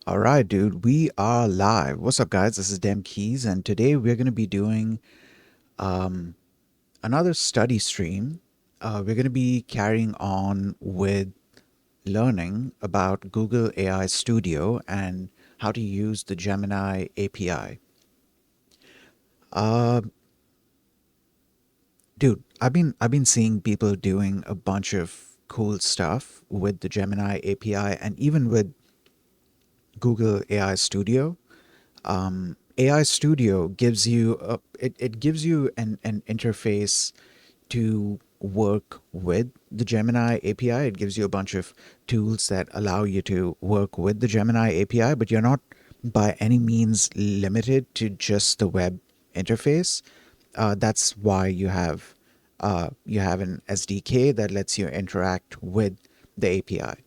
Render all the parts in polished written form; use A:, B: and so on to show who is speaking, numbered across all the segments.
A: All right, dude, we are live. What's up, guys? This is Dem Keys, and today we're going to be doing um, another study stream. We're going to be carrying on with learning about Google AI Studio and how to use the Gemini API. Uh, Dude, I've been seeing people doing a bunch of cool stuff with the Gemini API and even with Google AI Studio. AI Studio gives you it gives you an interface to work with the Gemini API. It gives you a bunch of tools that allow you to work with the Gemini API, but you're not by any means limited to just the web interface. That's why you have an SDK that lets you interact with the API,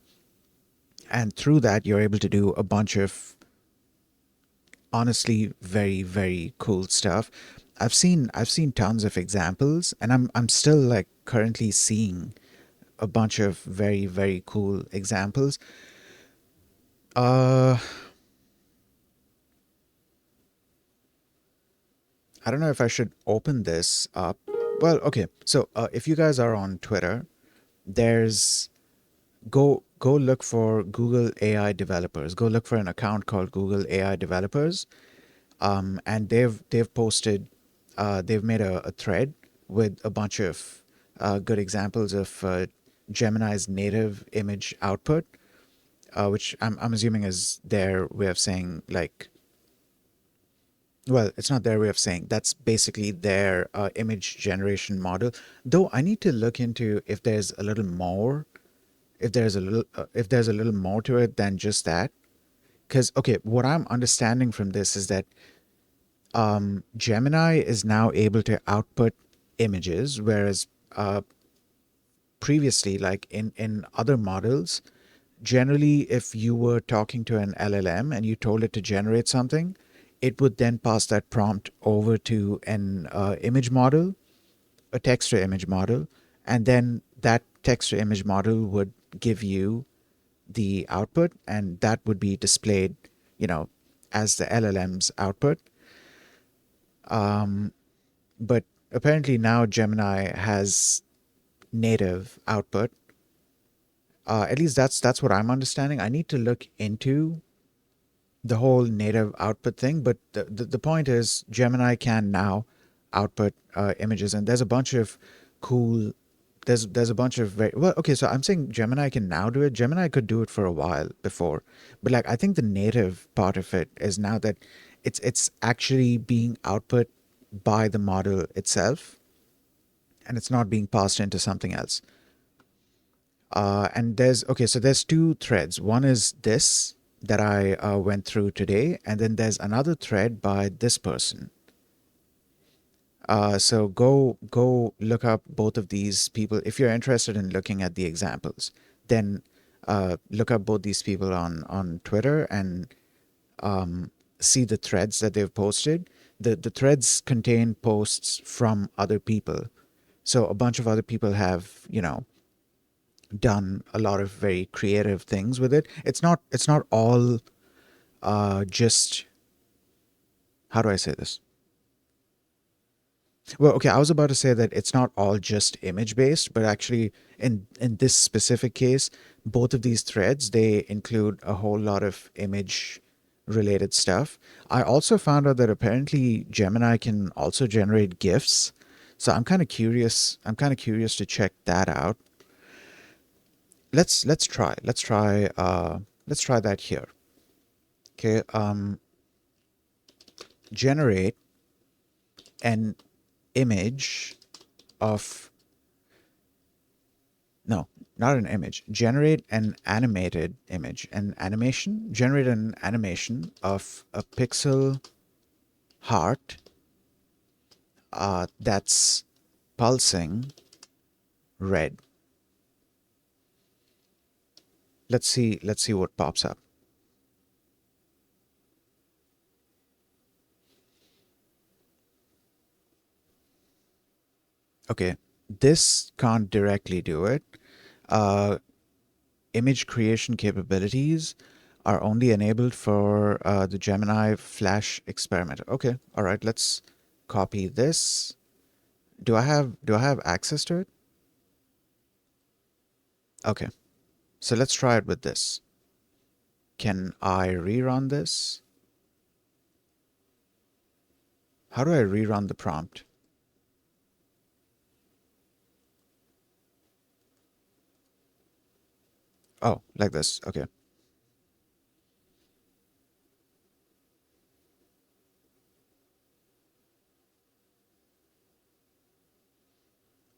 A: and through that you're able to do a bunch of honestly very cool stuff. I've seen tons of examples, and I'm still like currently seeing a bunch of very cool examples. uh I don't know if I should open this up. Well, okay, so if you guys are on Twitter, there's go look for Google AI developers. Go look for an account called Google AI developers. And they've posted, they've made a thread with a bunch of good examples of Gemini's native image output, which I'm assuming is their way of saying like, well, it's not their way of saying, that's basically their image generation model. Though I need to look into if there's a little more, if there's a little more to it than just that. Because okay, what I'm understanding from this is that Gemini is now able to output images, whereas previously, like in other models, generally, if you were talking to an LLM and you told it to generate something, it would then pass that prompt over to an image model, a text to image model, and then that text to image model would give you the output, and that would be displayed, you know, as the LLM's output. But apparently now Gemini has native output. At least that's what I'm understanding. I need to look into the whole native output thing, but the point is Gemini can now output images, and there's a bunch of cool. There's a bunch of very well. Okay, so I'm saying Gemini can now do it. Gemini could do it for a while before, but like I think the native part of it is now that it's actually being output by the model itself, and it's not being passed into something else. And there's okay, so there's two threads. One is this that I went through today, and then there's another thread by this person. So go look up both of these people if you're interested in looking at the examples. Then look up both these people on Twitter and see the threads that they've posted. The threads contain posts from other people, so a bunch of other people have done a lot of very creative things with it. It's not all just how do I say this? Well, okay, I was about to say that it's not all just image based, but actually in this specific case, both of these threads they include a whole lot of image related stuff. I also found out that apparently Gemini can also generate GIFs. So I'm kind of curious. I'm kind of curious to check that out. Let's try that here. Okay, generate an image of, no, not an image. Generate an animated image, an animation. Generate an animation of a pixel heart that's pulsing red. Let's see what pops up. Okay, this can't directly do it. Uh, Image creation capabilities. are only enabled for the Gemini Flash experiment. Okay, all right, let's copy this. Do I have access to it? Okay, so let's try it with this. Can I rerun this? How do I rerun the prompt? Oh, like this. Okay.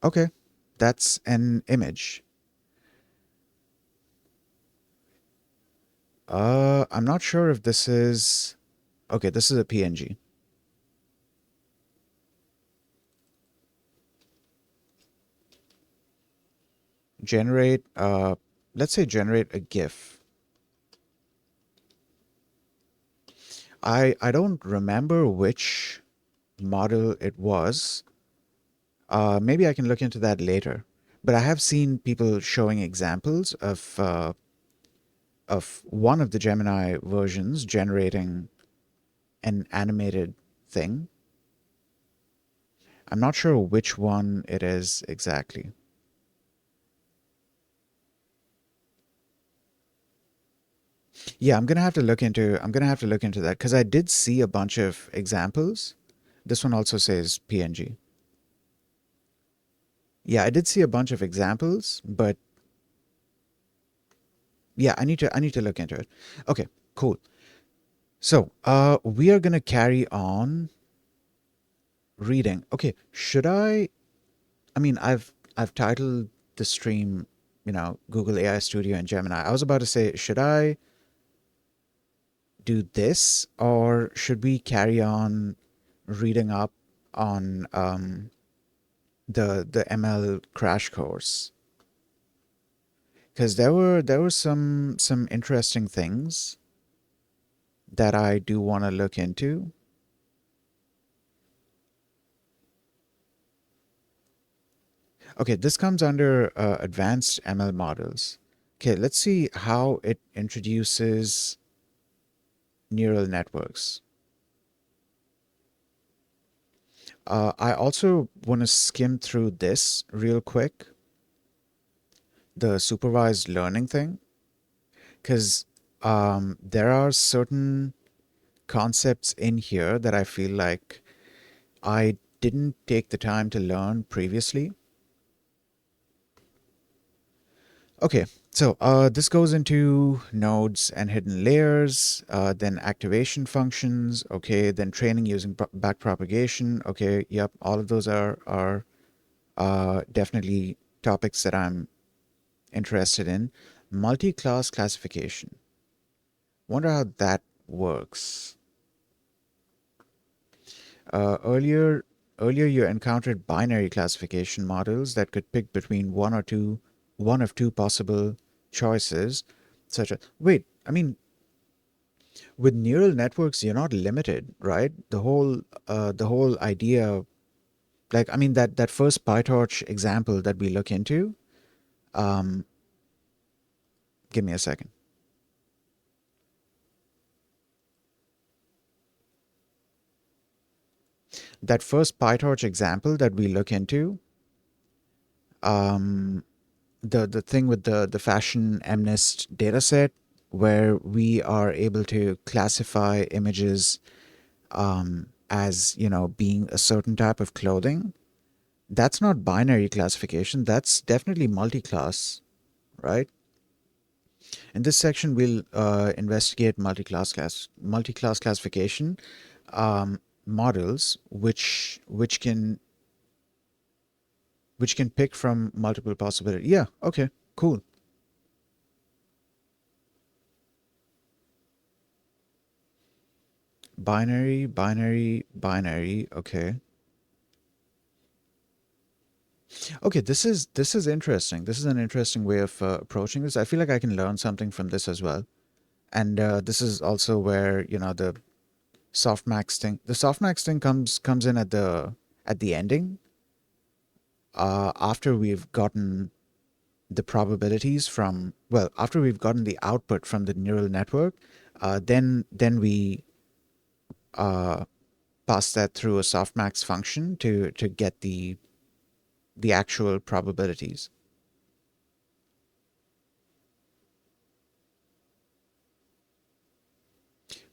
A: Okay, that's an image. I'm not sure if this is... Okay, this is a PNG. Generate, let's say generate a GIF. I don't remember which model it was. Maybe I can look into that later. But I have seen people showing examples of one of the Gemini versions generating an animated thing. I'm not sure which one it is exactly. Yeah, I'm gonna have to look into that because I did see a bunch of examples. This one also says PNG. Yeah, I did see a bunch of examples, but yeah, I need to look into it. Okay, cool. So, we are gonna carry on reading. Okay, should I mean, I've titled the stream, Google AI Studio and Gemini. I was about to say, should I do this or should we carry on reading up on the ML crash course? Because there were some interesting things that I do want to look into. Okay, this comes under advanced ML models. Okay, let's see how it introduces neural networks. I also want to skim through this real quick, the supervised learning thing, because there are certain concepts in here that I feel like I didn't take the time to learn previously. Okay, so this goes into nodes and hidden layers, then activation functions. Okay, then training using backpropagation. Okay, yep, all of those are definitely topics that I'm interested in. Multi-class classification. Wonder how that works. Uh, earlier, earlier you encountered binary classification models that could pick between one of two possible choices, such as, wait, I mean, with neural networks, you're not limited, right? The whole idea, like, I mean, that first PyTorch example that we look into, um, give me a second. That first PyTorch example that we look into, um, the thing with the fashion MNIST dataset where we are able to classify images as being a certain type of clothing, that's not binary classification, that's definitely multi-class, right? In this section we'll investigate multi-class classification models which can pick from multiple possibilities. Yeah, okay, cool. Binary, binary, binary. Okay. Okay, this is interesting. This is an interesting way of approaching this. I feel like I can learn something from this as well. And this is also where, the softmax thing comes in at the ending, after we've gotten the probabilities from well, after we've gotten the output from the neural network, then we uh, pass that through a softmax function to get the actual probabilities.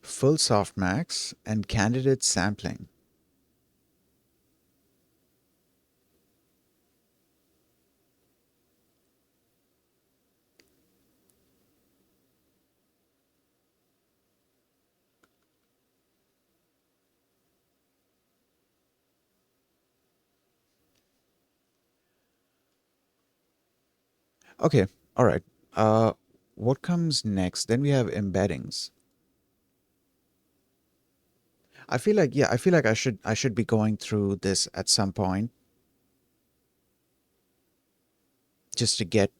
A: Full softmax and candidate sampling. Okay, all right. Uh, what comes next? Then we have embeddings. I feel like I should be going through this at some point just to get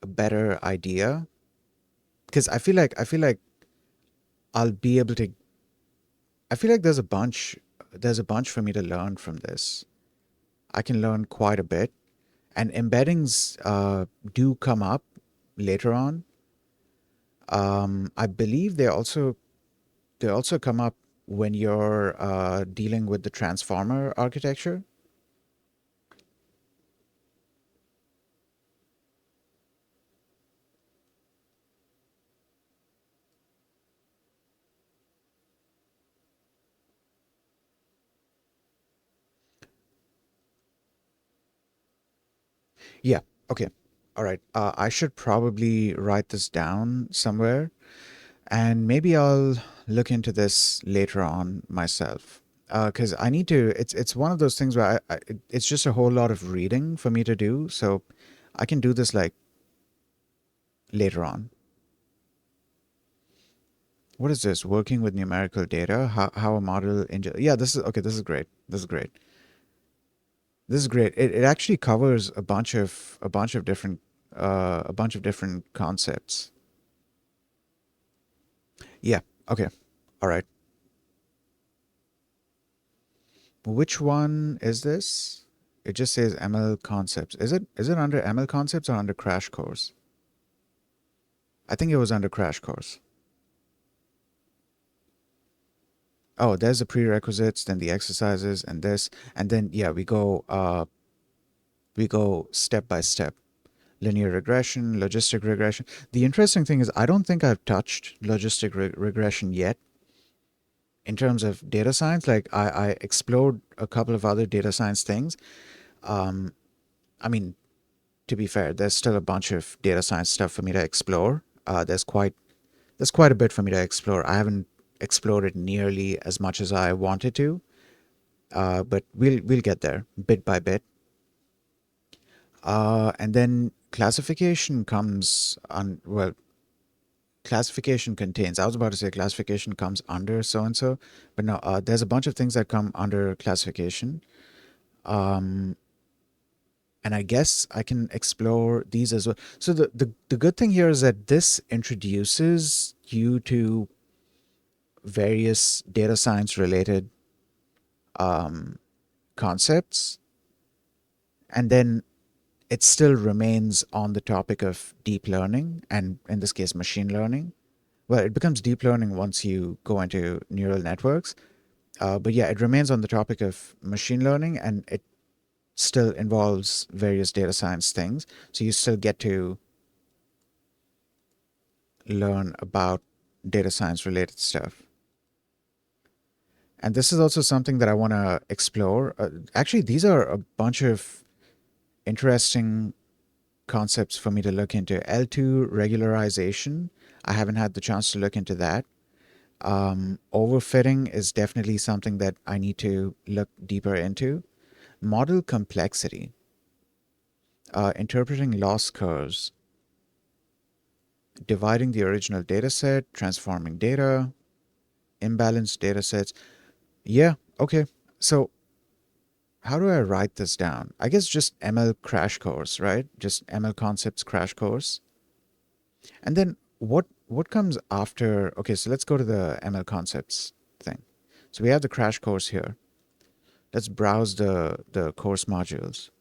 A: a better idea because I feel like I'll be able to I feel like there's a bunch for me to learn from this. I can learn quite a bit and embeddings do come up later on. I believe they also come up when you're dealing with the transformer architecture. Yeah. Okay. All right. I should probably write this down somewhere, and maybe I'll look into this later on myself. Because I need to. It's one of those things where it's just a whole lot of reading for me to do. So I can do this like later on. What is this? Working with numerical data? How a model yeah, this is okay, this is great. This is great. This is great. It actually covers a bunch of different concepts. Yeah. Okay. All right. Which one is this? It just says ML concepts. Is it under ML concepts or under crash course? I think it was under crash course. Oh, there's the prerequisites, then the exercises and this, and then yeah, we go step by step. Linear regression, logistic regression. The interesting thing is I don't think I've touched logistic regression yet in terms of data science. Like I explored a couple of other data science things. Um, I mean, to be fair, there's still a bunch of data science stuff for me to explore. There's quite a bit for me to explore. I haven't explored it nearly as much as I wanted to, but we'll get there bit by bit. And then classification comes on. Well, classification contains. I was about to say classification comes under so and so, but no. There's a bunch of things that come under classification. Um, and I guess I can explore these as well. So the good thing here is that this introduces you to various data science related um, concepts, and then it still remains on the topic of deep learning, and in this case, machine learning. Well, it becomes deep learning once you go into neural networks. But yeah, it remains on the topic of machine learning, and it still involves various data science things. So you still get to learn about data science related stuff. And this is also something that I want to explore. Actually, these are a bunch of interesting concepts for me to look into. L2 regularization, I haven't had the chance to look into that. Overfitting is definitely something that I need to look deeper into. Model complexity, interpreting loss curves, dividing the original data set, transforming data, imbalanced data sets. Yeah, okay. So how do I write this down? I guess just ML crash course, right? Just ML concepts crash course. And then what comes after? Okay, so let's go to the ML concepts thing. So we have the crash course here. Let's browse the course modules.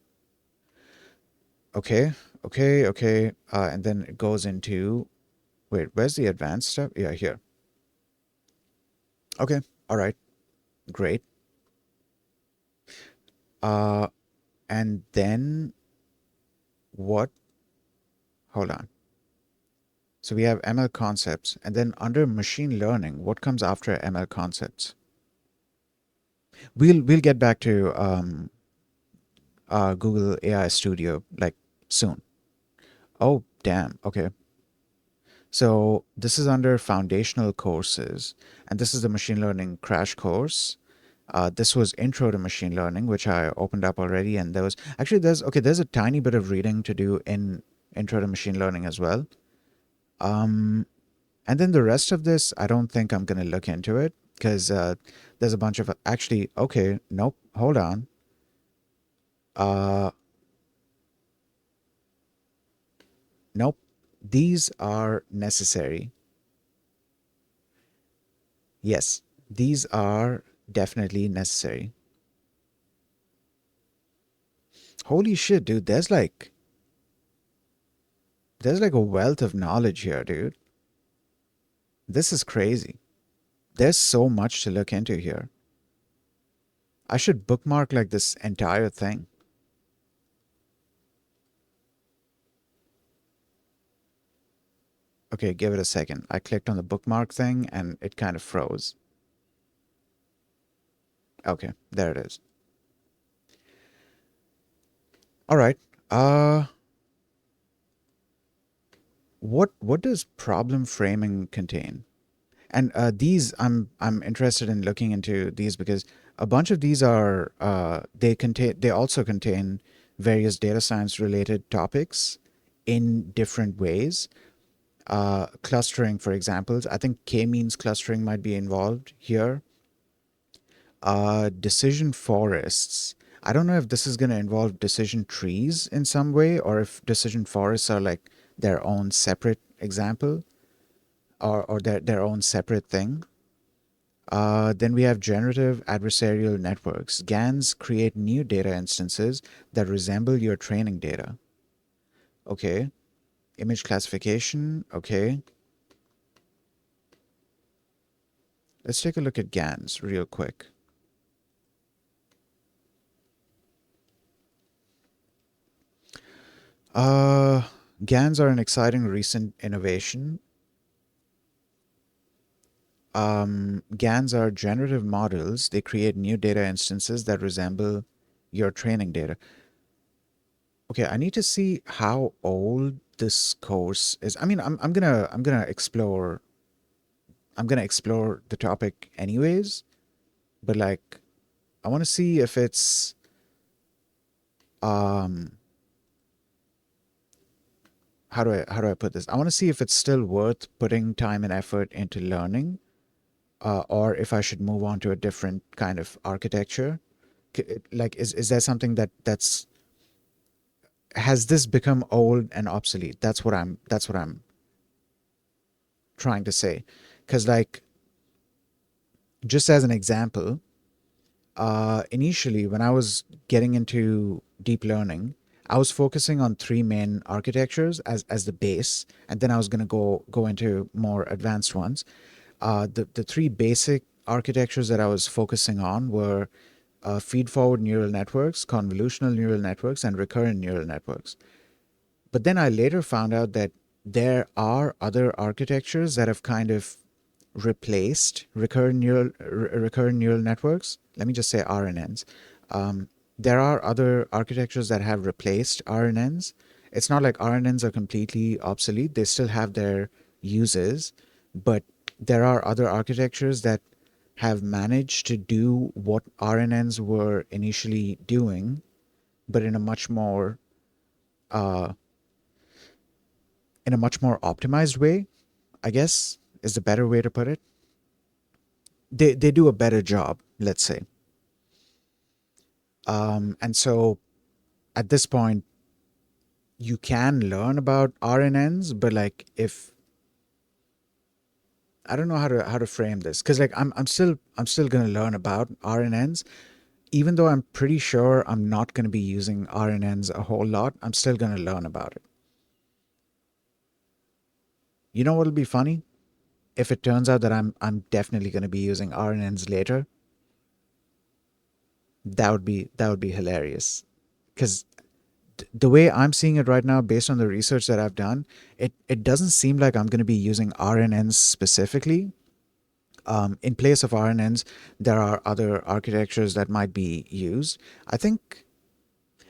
A: Okay. Okay, okay. And then it goes into, wait, where's the advanced stuff? Yeah, here. Okay, all right, great. Uh, and then what? Hold on. So we have ML concepts, and then under machine learning, what comes after ML concepts? We'll get back to Google AI Studio like soon. Oh, damn. Okay. So this is under foundational courses, and this is the machine learning crash course. This was intro to machine learning, which I opened up already, and there was actually there's a tiny bit of reading to do in intro to machine learning as well. Um, and then the rest of this, I don't think I'm gonna look into it because there's a bunch of actually okay, nope, hold on. Uh, nope, these are necessary. Yes, these are definitely necessary. Holy shit, dude, there's like a wealth of knowledge here, dude. This is crazy. There's so much to look into here. I should bookmark like this entire thing. Okay, give it a second. I clicked on the bookmark thing and it kind of froze. Okay, there it is. All right. Uh what does problem framing contain? And these I'm interested in looking into these because a bunch of these are they also contain various data science related topics in different ways. Clustering, for example, I think k-means clustering might be involved here. Decision forests. I don't know if this is going to involve decision trees in some way or if decision forests are like their own separate example or their own separate thing. Then we have generative adversarial networks. GANs create new data instances that resemble your training data. Okay. Image classification. Okay. Let's take a look at GANs real quick. Uh, GANs are an exciting recent innovation. GANs are generative models. They create new data instances that resemble your training data. Okay, I need to see how old this course is. I mean, I'm gonna explore the topic anyways, but like I want to see if it's um how do I put this? I want to see if it's still worth putting time and effort into learning, or if I should move on to a different kind of architecture. Like, is there something that's has this become old and obsolete? That's what I'm trying to say. Because like just as an example, initially when I was getting into deep learning, I was focusing on three main architectures as the base, and then I was going to go into more advanced ones. The three basic architectures that I was focusing on were feed-forward neural networks, convolutional neural networks, and recurrent neural networks. But then I later found out that there are other architectures that have kind of replaced recurrent neural networks. Let me just say RNNs. There are other architectures that have replaced RNNs. It's not like RNNs are completely obsolete. They still have their uses, but there are other architectures that have managed to do what RNNs were initially doing, but uh, in a much more optimized way, I guess is the better way to put it. They do a better job, let's say. And so at this point, you can learn about RNNs, but like if I don't know how to frame this, because like I'm still gonna learn about RNNs, even though I'm pretty sure I'm not gonna be using RNNs a whole lot. I'm still gonna learn about it. You know what'll be funny? If it turns out that I'm definitely going to be using RNNs later, that would be hilarious. Because the way I'm seeing it right now, based on the research that I've done, it doesn't seem like I'm going to be using RNNs specifically. In place of RNNs, there are other architectures that might be used. I think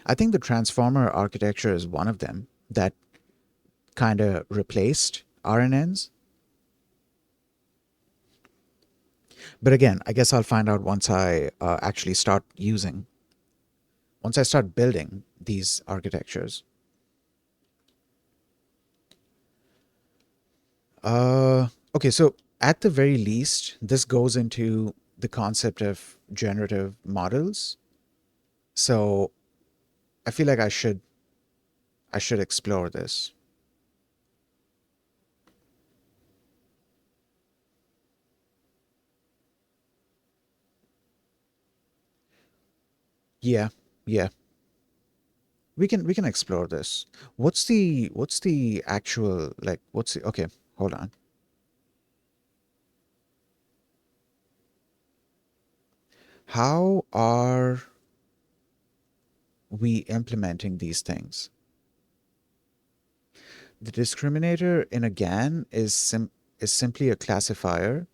A: I think the transformer architecture is one of them that kind of replaced RNNs. But again, I guess I'll find out once I actually start using, once I start building these architectures. Okay, so at the very least, this goes into the concept of generative models. So I feel like I should explore this. Yeah, yeah. We can explore this. What's the actual, like, what's the, okay, hold on. How are we implementing these things? The discriminator in a GAN is simply a classifier.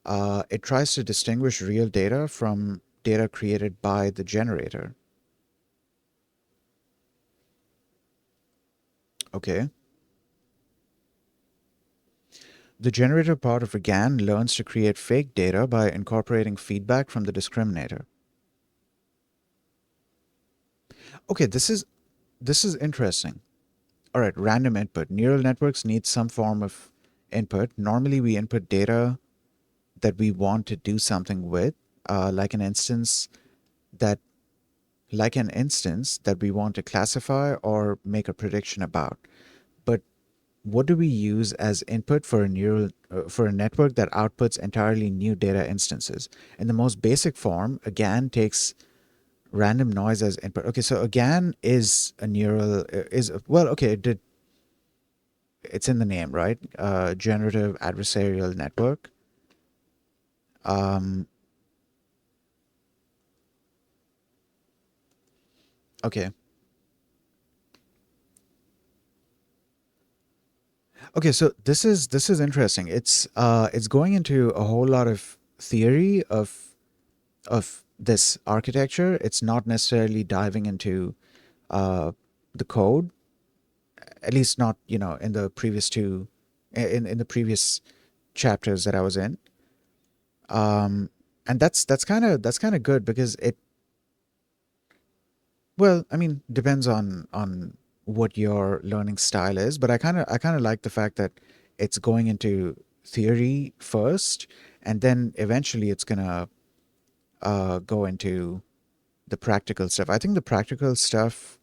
A: It tries to distinguish real data from data created by the generator. Okay. The generator part of a GAN learns to create fake data by incorporating feedback from the discriminator. Okay, this is interesting. All right, random input. Neural networks need some form of input. Normally, we input data that we want to do something with, like an instance that we want to classify or make a prediction about. But what do we use as input for a network that outputs entirely new data instances? In the most basic form, a GAN takes random noise as input. Okay, so a GAN is a neural is well, okay, it's in the name, right? Generative adversarial network. Um, okay, okay. So this is interesting. It's going into a whole lot of theory of this architecture. It's not necessarily diving into uh, the code, at least not, in the previous two, in the previous chapters that I was in. And that's kind of good because it, well, I mean, depends on what your learning style is, but I kind of like the fact that it's going into theory first, and then eventually it's gonna go into the practical stuff. I think the practical stuff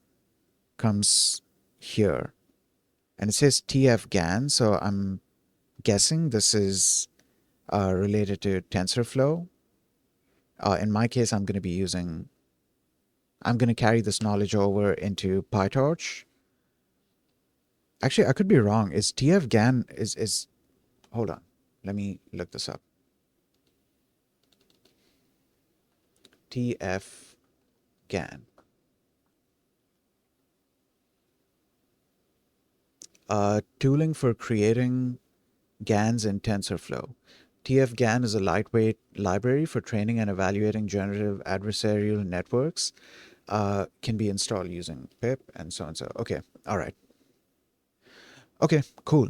A: comes here, and it says TF GAN, so I'm guessing this is related to TensorFlow. In my case, I'm going to carry this knowledge over into PyTorch. Actually, I could be wrong. Is TF GAN is hold on. Let me look this up. TF GAN. Tooling for creating GANs in TensorFlow. TF GAN is a lightweight library for training and evaluating generative adversarial networks. Can be installed using pip and so and so. Okay, all right. Okay, cool,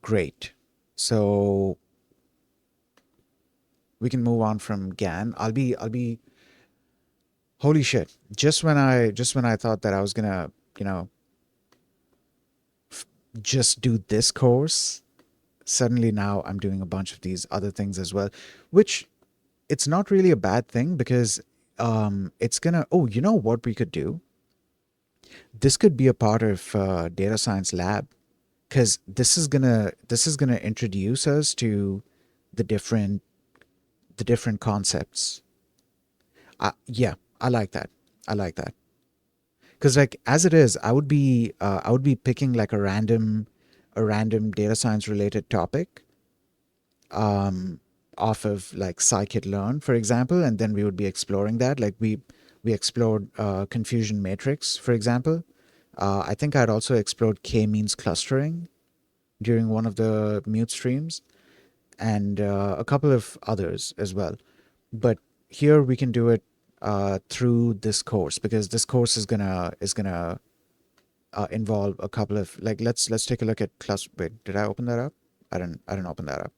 A: great. So we can move on from GAN. I'll be holy shit. Just when I thought that I was gonna, you know, just do this course, suddenly now I'm doing a bunch of these other things as well, which it's not really a bad thing because it's gonna, oh, you know what we could do? This could be a part of data science lab because this is gonna introduce us to the different concepts. Yeah, I like that. I like that. Because like as it is, I would be picking like a random a random data science related topic off of like scikit-learn, for example, and then we would be exploring that. Like we explored confusion matrix, for example. I think I'd also explored k-means clustering during one of the mute streams, and a couple of others as well. But here we can do it through this course, because this course is gonna involve a couple of, like, let's take a look at cluster. Wait, did I open that up? I didn't open that up.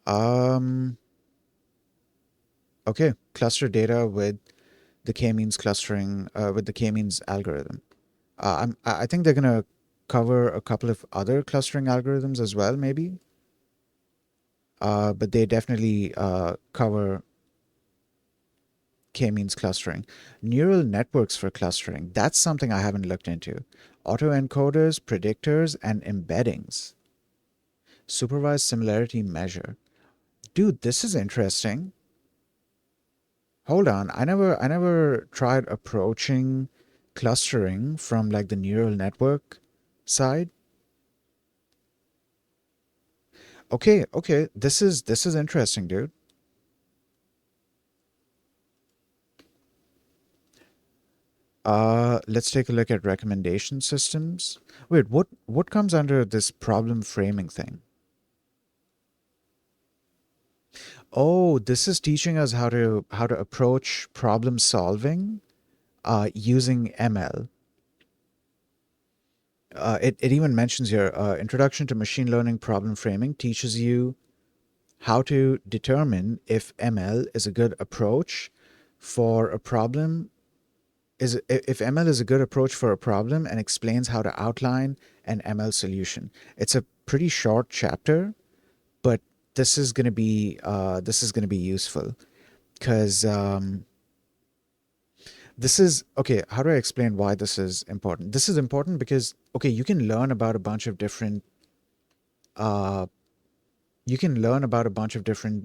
A: Um, okay, cluster data with the k-means clustering, with the k-means algorithm. I think they're gonna cover a couple of other clustering algorithms as well, maybe. But they definitely cover k-means clustering. Neural networks for clustering. That's something I haven't looked into. Autoencoders, predictors, and embeddings. Supervised similarity measure. Dude, this is interesting. Hold on. I never tried approaching clustering from like the neural network side. Okay, okay. This is interesting, dude. Let's take a look at recommendation systems. Wait, what comes under this problem framing thing? Oh, this is teaching us how to approach problem solving using ML. It even mentions here, Introduction to Machine Learning Problem Framing teaches you how to determine if ML is a good approach for a problem, is if ML is a good approach for a problem, and explains how to outline an ML solution. It's a pretty short chapter, but this is going to be useful, because this is okay. How do I explain why this is important? This is important because, okay, uh, you can learn about a bunch of different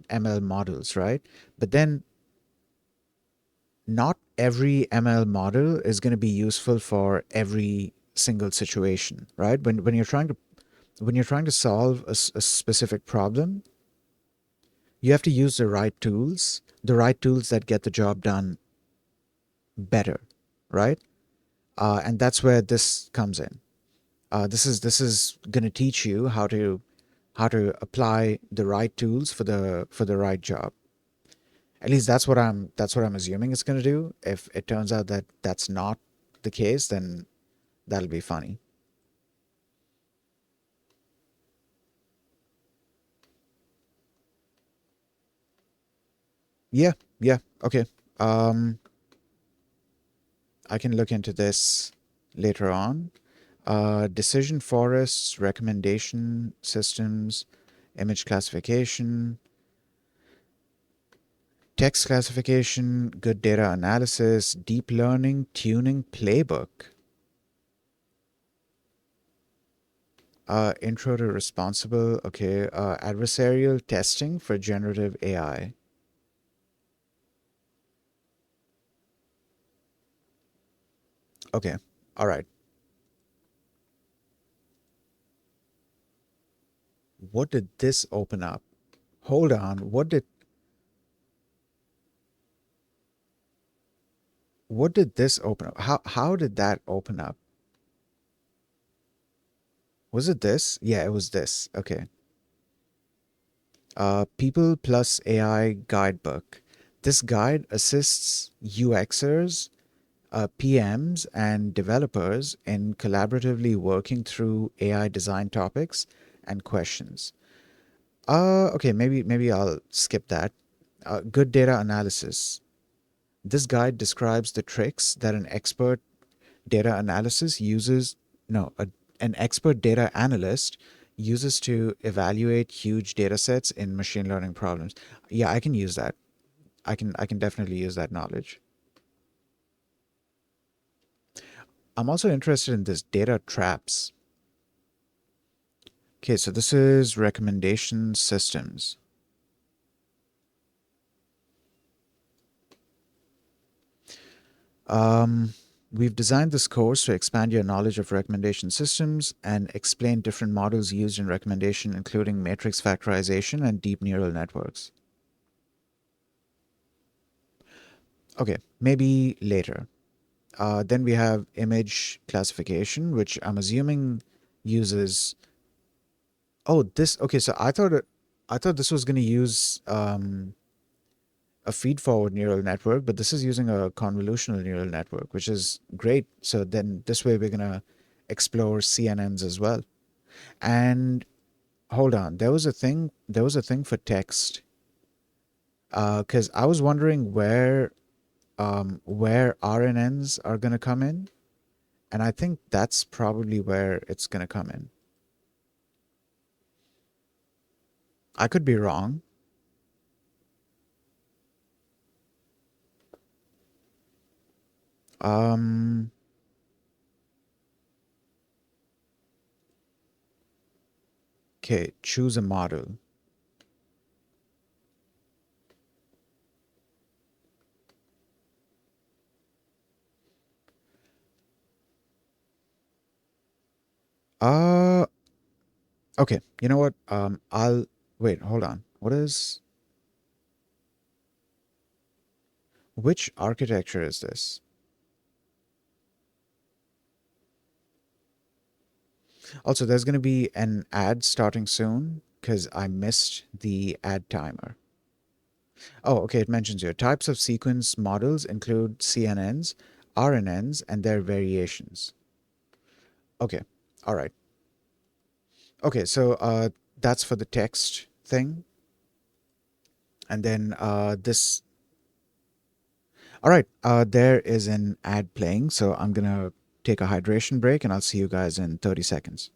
A: ML models, right? But then not every ML model is going to be useful for every single situation, right? When you're trying to solve a specific problem, you have to use the right tools that get the job done better, right? And that's where this comes in. This is going to teach you how to apply the right tools for the right job. At least that's what I'm assuming it's going to do. If it turns out that that's not the case, then that'll be funny. Yeah, yeah, okay. Um, I can look into this later on. Decision forests, recommendation systems, image classification, text classification, good data analysis, deep learning, tuning playbook, intro to responsible, okay, adversarial testing for generative AI. Okay, all right. What did this open up? Hold on. What did this open up? How did that open up? Was it this? Yeah, it was this. Okay. People plus AI guidebook. This guide assists UXers, PMs, and developers in collaboratively working through AI design topics and questions. Okay, maybe I'll skip that. Good data analysis. This guide describes the tricks that data analysis uses, no, an expert data analyst uses to evaluate huge data sets in machine learning problems. Yeah, I can use that. I can definitely use that knowledge. I'm also interested in this data traps. Okay, so this is recommendation systems. Um, we've designed this course to expand your knowledge of recommendation systems and explain different models used in recommendation, including matrix factorization and deep neural networks. Okay, maybe later. Then we have image classification, which I'm assuming uses. Oh, this. Okay, so I thought this was going to use a feed-forward neural network, but this is using a convolutional neural network, which is great. So then this way we're going to explore CNNs as well. And hold on, there was a thing for text, because I was wondering where RNNs are going to come in, and I think that's probably where it's going to come in. I could be wrong. Um, okay, choose a model. Uh, okay, you know what? I'll wait, hold on. Which architecture is this? Also, there's going to be an ad starting soon because I missed the ad timer. Oh, okay, it mentions here types of sequence models include CNNs, RNNs, and their variations. Okay, all right. Okay, so that's for the text thing. And then this. All right, there is an ad playing, so I'm going to take a hydration break and I'll see you guys in 30 seconds.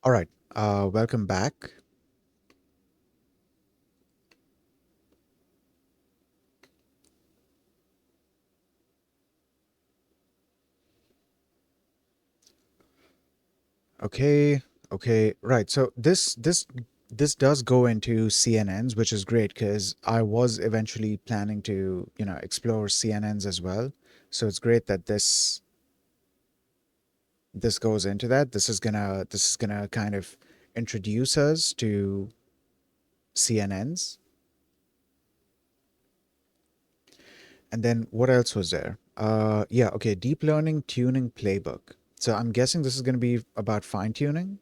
A: All right, welcome back. Okay, okay, right. So this does go into CNNs, which is great because I was eventually planning to, explore CNNs as well. So it's great that this goes into that. This is gonna kind of introduce us to CNNs. And then what else was there? Yeah, okay, deep learning tuning playbook. So I'm guessing this is going to be about fine tuning.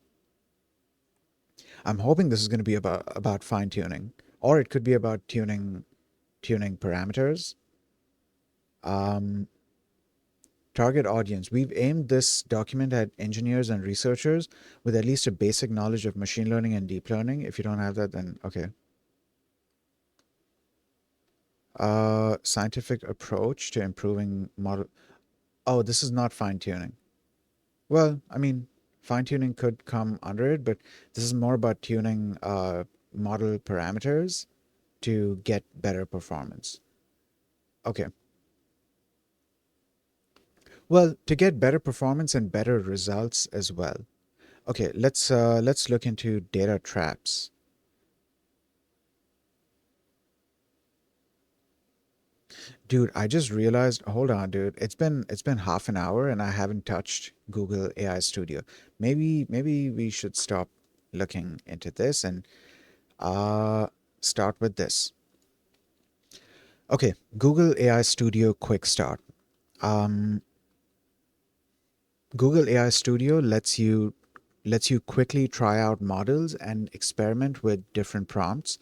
A: I'm hoping this is going to be about fine tuning, or it could be about tuning parameters. Um, Target audience. We've aimed this document at engineers and researchers with at least a basic knowledge of machine learning and deep learning. If you don't have that, then okay. Scientific approach to improving model. Oh, this is not fine tuning. Well, I mean, fine tuning could come under it, but this is more about tuning model parameters to get better performance. Okay. Well, to get better performance and better results as well. Okay, let's look into data traps. Dude, I just realized, hold on, dude. It's been half an hour and I haven't touched Google AI Studio. Maybe we should stop looking into this and uh start with this. Okay, Google AI Studio quick start. Um Google AI Studio lets you lets you quickly try out models and experiment with different prompts.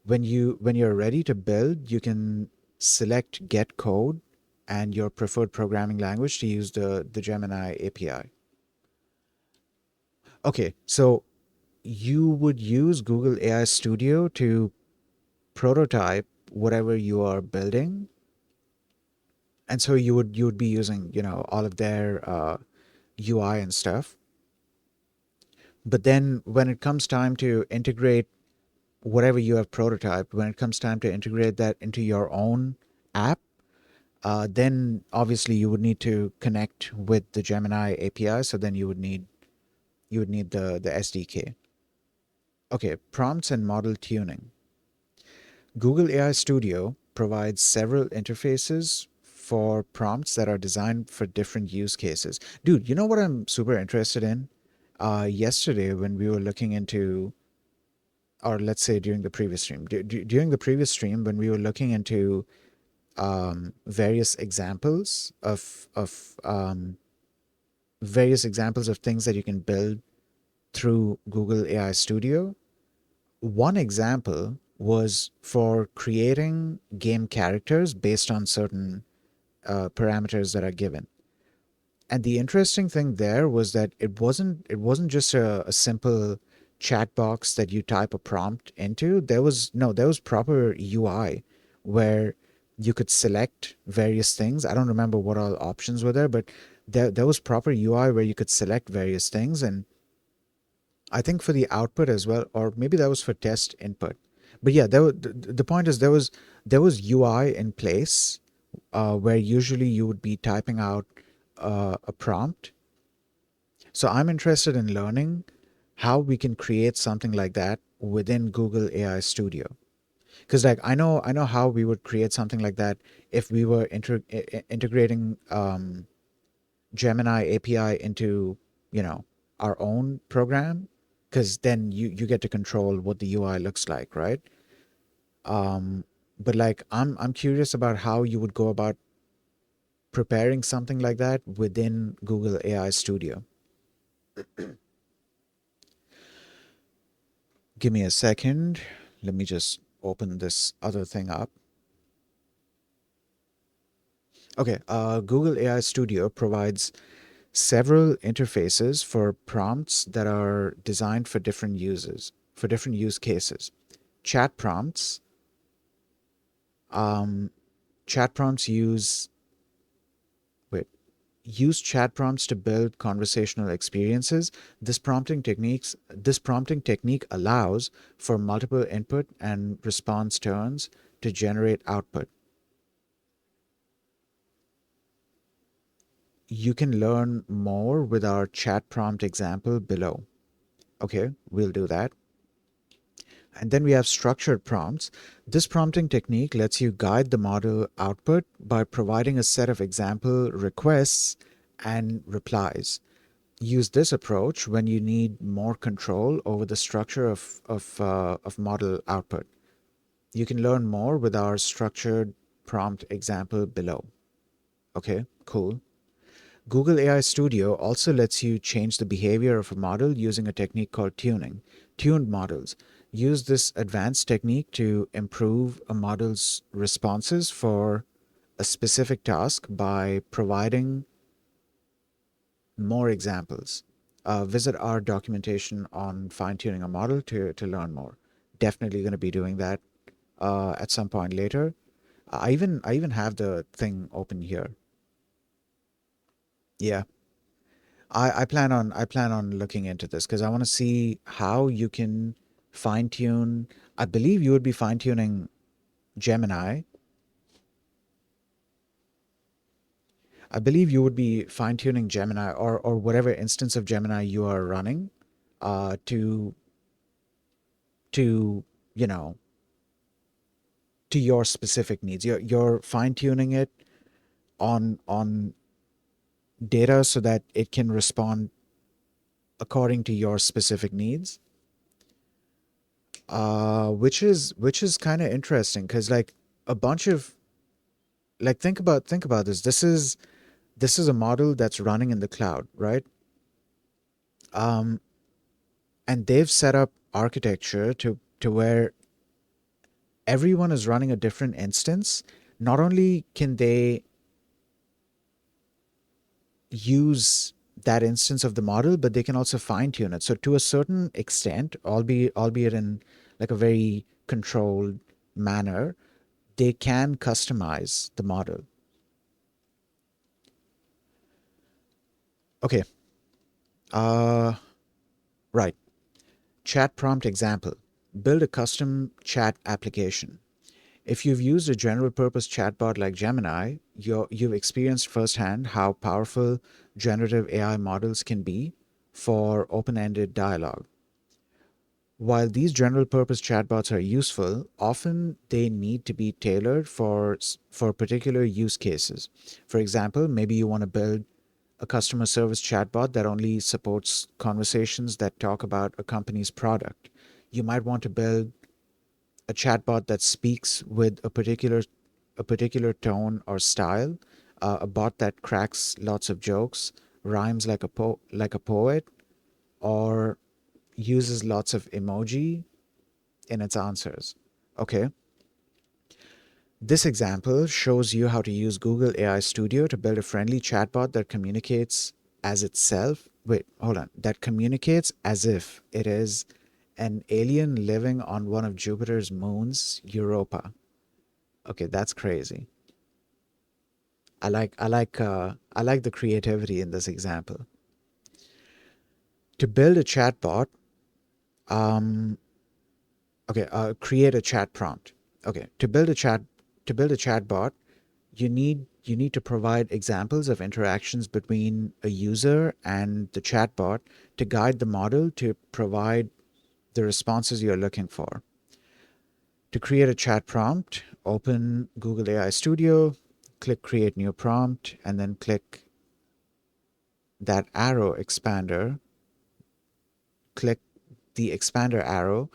A: When you're ready to build, you can select get code and your preferred programming language to use the Gemini API. Okay, so you would use Google AI Studio to prototype whatever you are building, and so you would be using, all of their UI and stuff. But then when it comes time to integrate whatever you have prototyped, when it comes time to integrate that into your own app, then obviously you would need to connect with the Gemini API. So then you would need the SDK. Okay, prompts and model tuning. Google AI Studio provides several interfaces for prompts that are designed for different use cases. Dude, you know what I'm super interested in? Yesterday, when we were looking into, or let's say during the previous stream, during the previous stream, when we were looking into various examples of various examples of things that you can build through Google AI Studio. One example was for creating game characters based on certain parameters that are given. And the interesting thing there was that it wasn't just a simple chat box that you type a prompt into. There was proper UI where you could select various things. I don't remember what all options were there, but there was proper UI where you could select various things. And I think for the output as well, or maybe that was for test input. But yeah, the point is there was UI in place where usually you would be typing out a prompt. So I'm interested in learning how we can create something like that within Google AI Studio. Because like I know how we would create something like that if we were integrating Gemini API into, our own program, because then you get to control what the UI looks like, right? But like I'm curious about how you would go about preparing something like that within Google AI Studio. Give me a second. Let me just open this other thing up. Okay, Google AI Studio provides several interfaces for prompts that are designed for different use cases. Chat prompts. Um, chat prompts wait, use chat prompts to build conversational experiences. This prompting technique allows for multiple input and response turns to generate output. You can learn more with our chat prompt example below. Okay, we'll do that. And then we have structured prompts. This prompting technique lets you guide the model output by providing a set of example requests and replies. Use this approach when you need more control over the structure of model output. You can learn more with our structured prompt example below. Okay, cool. Google AI Studio also lets you change the behavior of a model using a technique called tuning. Tuned models use this advanced technique to improve a model's responses for a specific task by providing more examples. Visit our documentation on fine tuning a model to learn more. Definitely going to be doing that at some point later. I even have the thing open here. Yeah, I plan on looking into this because I want to see how you can fine tune. I believe you would be fine tuning Gemini. I believe you would be fine tuning Gemini or whatever instance of Gemini you are running to to you know to your specific needs. You're fine tuning it on data so that it can respond according to your specific needs. Which is kind of interesting because like a bunch of like think about this. This is a model that's running in the cloud, right? Um, and they've set up architecture to where everyone is running a different instance. Not only can they use that instance of the model, but they can also fine tune it. So to a certain extent, albeit in like a very controlled manner, they can customize the model. Okay. Uh, right. Chat prompt example. Build a custom chat application. If you've used a general purpose chatbot like Gemini, you've experienced firsthand how powerful generative AI models can be for open ended dialogue. While these general purpose chatbots are useful, often they need to be tailored for particular use cases. For example, maybe you want to build a customer service chatbot that only supports conversations that talk about a company's product. You might want to build a chatbot that speaks with a particular tone or style, a bot that cracks lots of jokes, rhymes like a poet, or uses lots of emoji in its answers. Okay, this example shows you how to use Google AI Studio to build a friendly chatbot that communicates as itself. Wait, hold on. That communicates as if it is an alien living on one of Jupiter's moons, Europa. Okay, that's crazy. I like the creativity in this example. To build a chatbot, um, okay, create a chat prompt. Okay, to build a chatbot, you need to provide examples of interactions between a user and the chatbot to guide the model to provide the responses you're looking for. To create a chat prompt, open Google AI Studio, click Create New Prompt, and then click that arrow expander. Click the expander arrow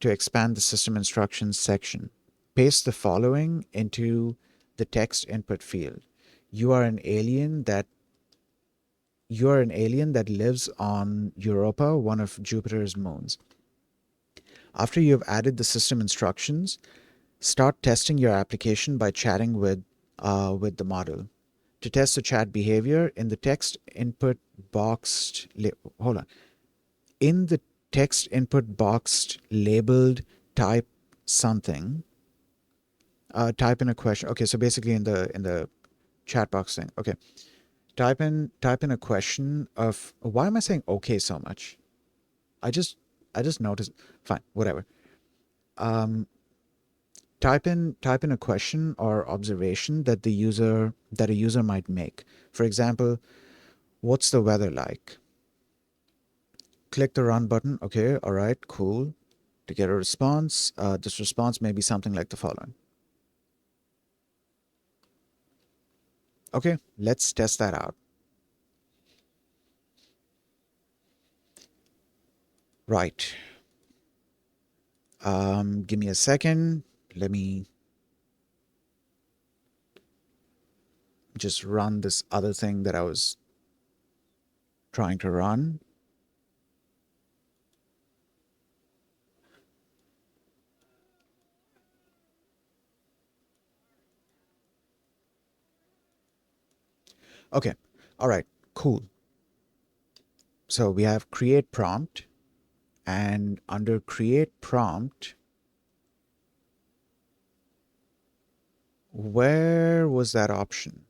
A: to expand the system instructions section. Paste the following into the text input field. You are an alien that lives on Europa, one of Jupiter's moons. After you have added the system instructions, start testing your application by chatting with the model. To test the chat behavior in the text input boxed, hold on, in the text input boxed labeled type something, type in a question. Okay, so basically in the chat box thing. Okay, type in a question of, why am I saying okay so much? I just I just noticed. Fine, whatever. Um, type in a question or observation that a user might make. For example, what's the weather like? Click the run button. Okay, all right, cool. To get a response, this response may be something like the following. Okay, let's test that out. Right. Give me a second. Let me just run this other thing that I was trying to run. Okay. All right. Cool. So we have create prompt, and under create prompt, where was that option?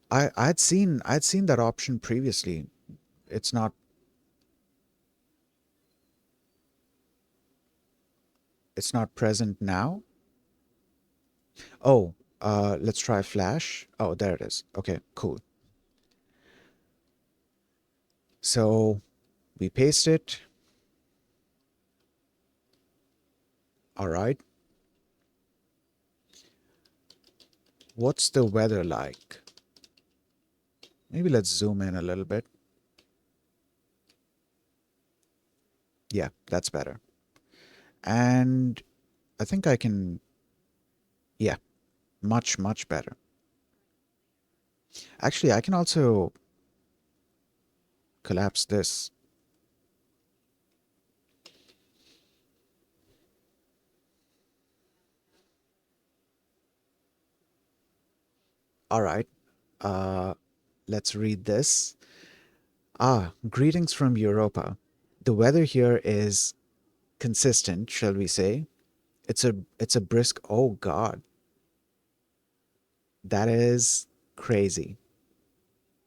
A: I'd seen that option previously. It's not it's not present now. Oh, let's try Flash. Oh, there it is. Okay, cool. So we paste it. All right. What's the weather like? Maybe let's zoom in a little bit. Yeah, that's better. And I think I can, yeah, much, much better. Actually, I can also collapse this. All right. Uh, let's read this. Greetings from Europa. The weather here is consistent, shall we say. It's a brisk, oh God, that is crazy.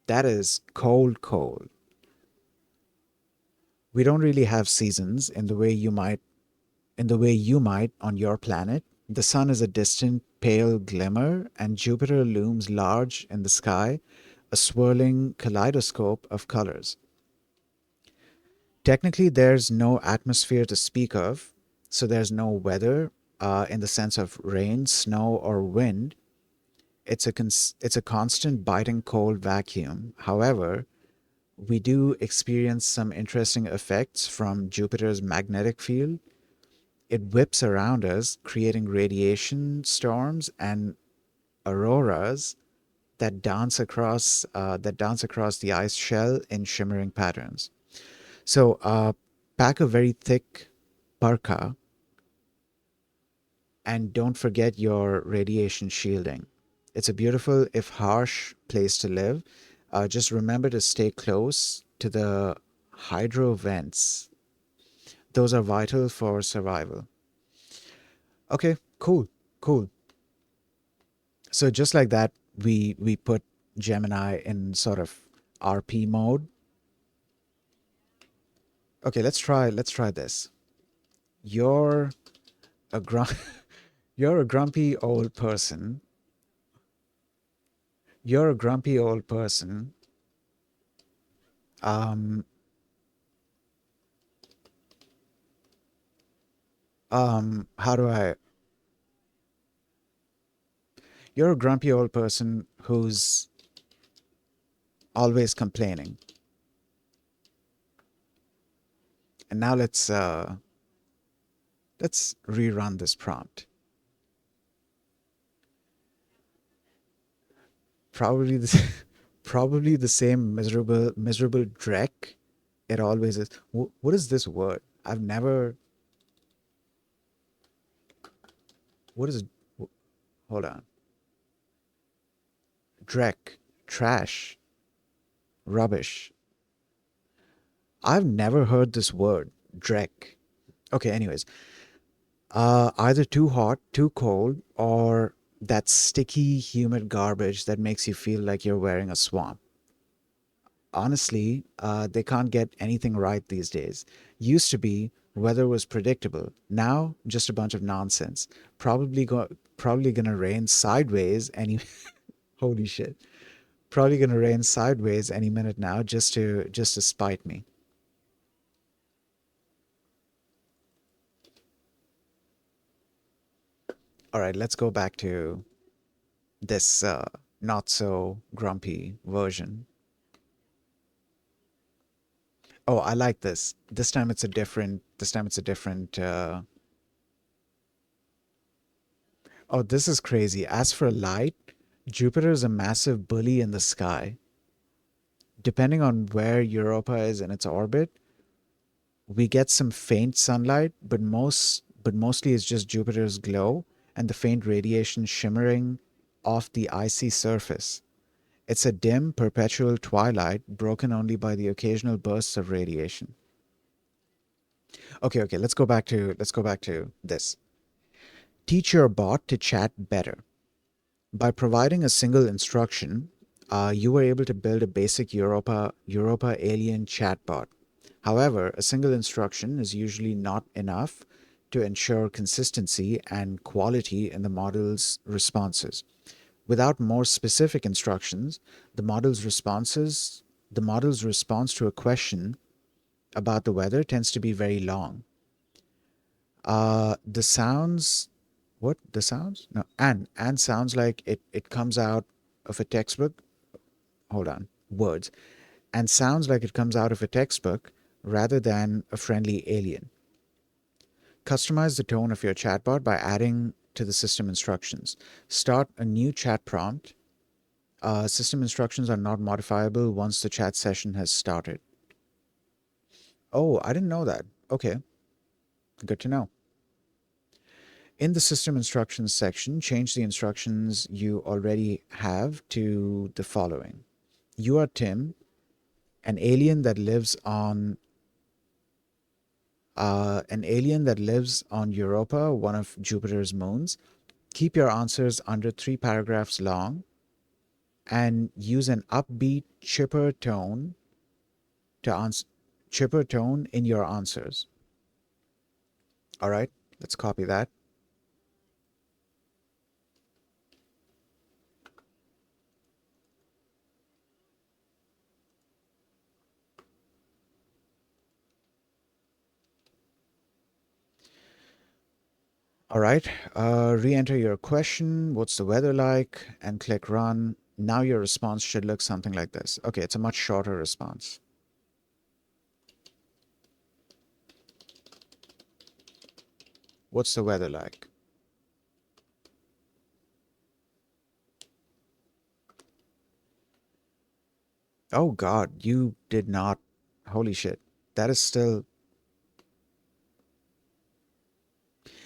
A: That is cold, cold. We don't really have seasons in the way you might on your planet. The sun is a distant, pale glimmer, and Jupiter looms large in the sky, a swirling kaleidoscope of colors. Technically, there's no atmosphere to speak of, so there's no weather in the sense of rain, snow, or wind. It's a constant biting cold vacuum. However, we do experience some interesting effects from Jupiter's magnetic field. It whips around us, creating radiation storms and auroras that dance across the ice shell in shimmering patterns. So, pack a very thick parka and don't forget your radiation shielding. It's a beautiful, if harsh, place to live. Just remember to stay close to the hydro vents. Those are vital for survival. Okay, cool, cool. So just like that, we put Gemini in sort of RP mode. Okay, let's try this. You're a grum- you're a grumpy old person. You're a grumpy old person. Um how do I You're a grumpy old person who's always complaining. And now let's rerun this prompt. Probably the probably the same miserable dreck it always is. What is this word? I've never. What is? Hold on. Dreck, trash, rubbish. I've never heard this word. Dreck. Okay. Anyways, either too hot, too cold, or that sticky, humid garbage that makes you feel like you're wearing a swamp. Honestly, they can't get anything right these days. Used to be weather was predictable. Now, just a bunch of nonsense. Probably gonna rain sideways any holy shit. Probably gonna rain sideways any minute now just to spite me. All right, let's go back to this not so grumpy version. Oh, I like this. This time it's a different oh, this is crazy. As for light, Jupiter is a massive bully in the sky. Depending on where Europa is in its orbit, we get some faint sunlight, but mostly it's just Jupiter's glow and the faint radiation shimmering off the icy surface. It's a dim, perpetual twilight broken only by the occasional bursts of radiation. Okay, let's go back to this. Teach your bot to chat better. By providing a single instruction, you were able to build a basic Europa alien chatbot. However, a single instruction is usually not enough to ensure consistency and quality in the model's responses. Without more specific instructions, the model's responses the model's response to a question about the weather tends to be very long. The sounds, what? The sounds? No, and sounds like it comes out of a textbook. Hold on, words. And sounds like it comes out of a textbook rather than a friendly alien. Customize the tone of your chatbot by adding to the system instructions. Start a new chat prompt System instructions are not modifiable once the chat session has started. Oh, I didn't know that. Okay, good to know. In the system instructions section, change the instructions you already have to the following. You are Tim, an alien that lives on Europa, one of Jupiter's moons. Keep your answers under 3 paragraphs long and use an upbeat, to answer chipper tone in your answers. All right, let's copy that. All right, re-enter your question. What's the weather like? And click run. Now your response should look something like this. Okay, it's a much shorter response. What's the weather like? Oh God, you did not. Holy shit. That is still.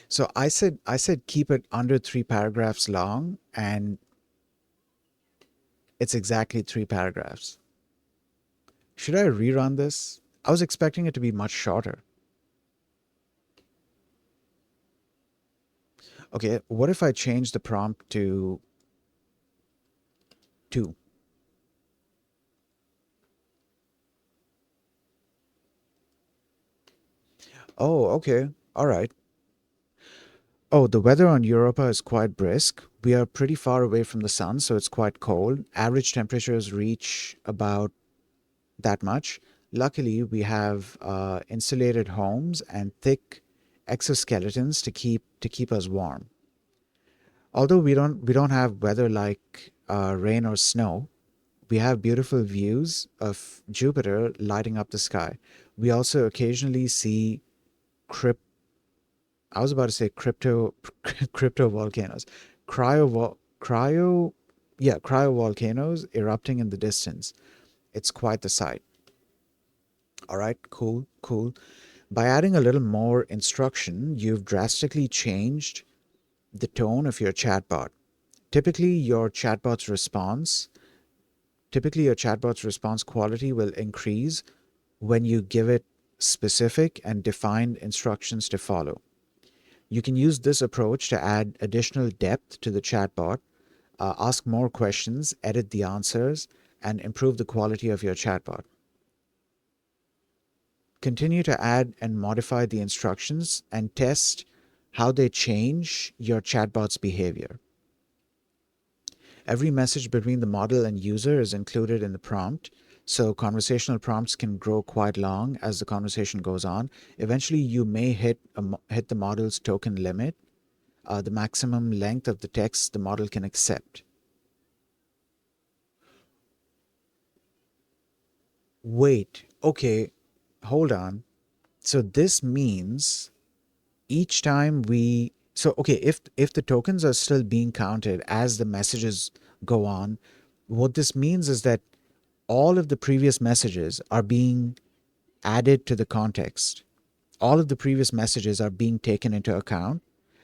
A: So I said keep it under 3 paragraphs long, and it's exactly 3 paragraphs. Should I rerun this? I was expecting it to be much shorter. Okay, what if I change the prompt to 2? Oh, okay. All right. Oh, the weather on Europa is quite brisk. We are pretty far away from the sun, so it's quite cold. Average temperatures reach about that much. Luckily, we have insulated homes and thick exoskeletons to keep us warm. Although we don't have weather like rain or snow, we have beautiful views of Jupiter lighting up the sky. We also occasionally see crypt. I was about to say crypto volcanoes, cryo volcanoes erupting in the distance. It's quite the sight. All right, cool, cool. By adding a little more instruction, you've drastically changed the tone of your chatbot. Typically, your chatbot's response Typically your chatbot's response quality will increase when you give it specific and defined instructions to follow. You can use this approach to add additional depth to the chatbot, ask more questions, edit the answers, and improve the quality of your chatbot. Continue to add and modify the instructions and test how they change your chatbot's behavior. Every message between the model and user is included in the prompt, so conversational prompts can grow quite long as the conversation goes on. Eventually, you may hit the model's token limit, the maximum length of the text the model can accept. Wait, okay, hold on. So this means each time okay, if the tokens are still being counted as the messages go on, what this means is that all of the previous messages are being added to the context. All of the previous messages are being taken into account,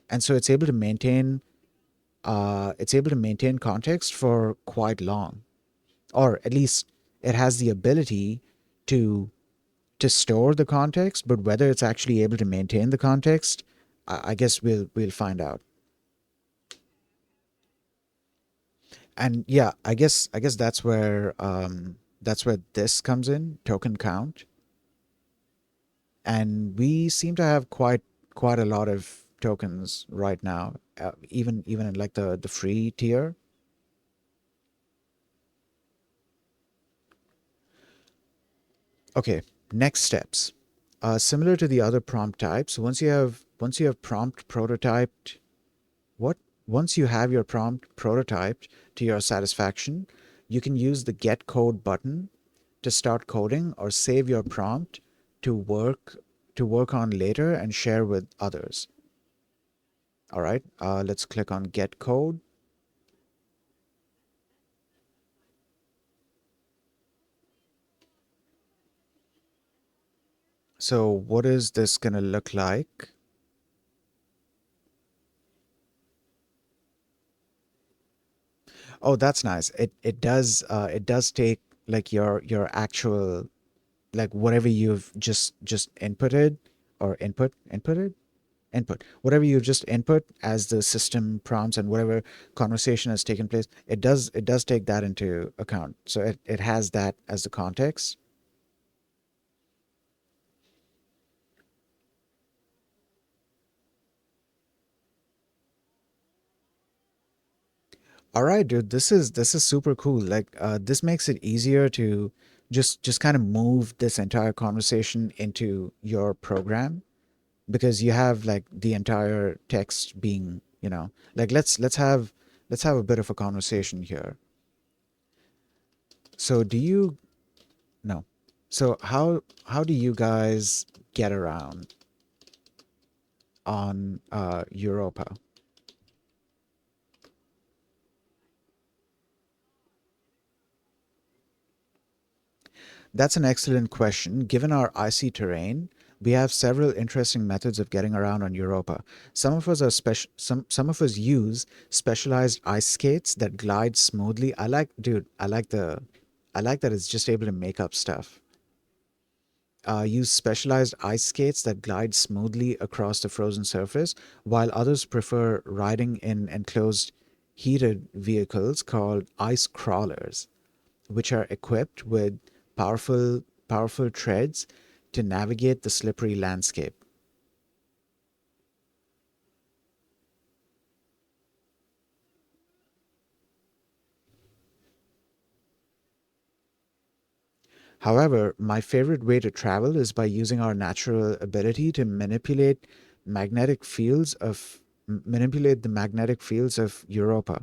A: and so it's able to maintain context for quite long, or at least it has the ability to store the context. But whether it's actually able to maintain the context, I guess we'll find out. And yeah, I guess that's where this comes in, token count. And we seem to have quite a lot of tokens right now, even in like the free tier. Okay, next steps. Similar to the other prompt types, once you have prompt prototyped what once you have your prompt prototyped to your satisfaction, you can use the get code button to start coding or save your prompt to work on later and share with others. All right, let's click on get code. So what is this gonna look like? Oh, that's nice. It does take like your actual, like whatever you've just inputted, or input whatever you just input as the system prompts, and whatever conversation has taken place, it does take that into account, so it has that as the context. All right, dude, this is super cool. Like, this makes it easier to just kind of move this entire conversation into your program, because you have like the entire text being, like, let's have a bit of a conversation here. So do you no so how do you guys get around on Europa? That's an excellent question. Given our icy terrain, we have several interesting methods of getting around on Europa. Some of us use specialized ice skates that glide smoothly. I like that it's just able to make up stuff. Use specialized ice skates that glide smoothly across the frozen surface, while others prefer riding in enclosed heated vehicles called ice crawlers, which are equipped with powerful treads to navigate the slippery landscape. However, my favorite way to travel is by using our natural ability to manipulate the magnetic fields of Europa.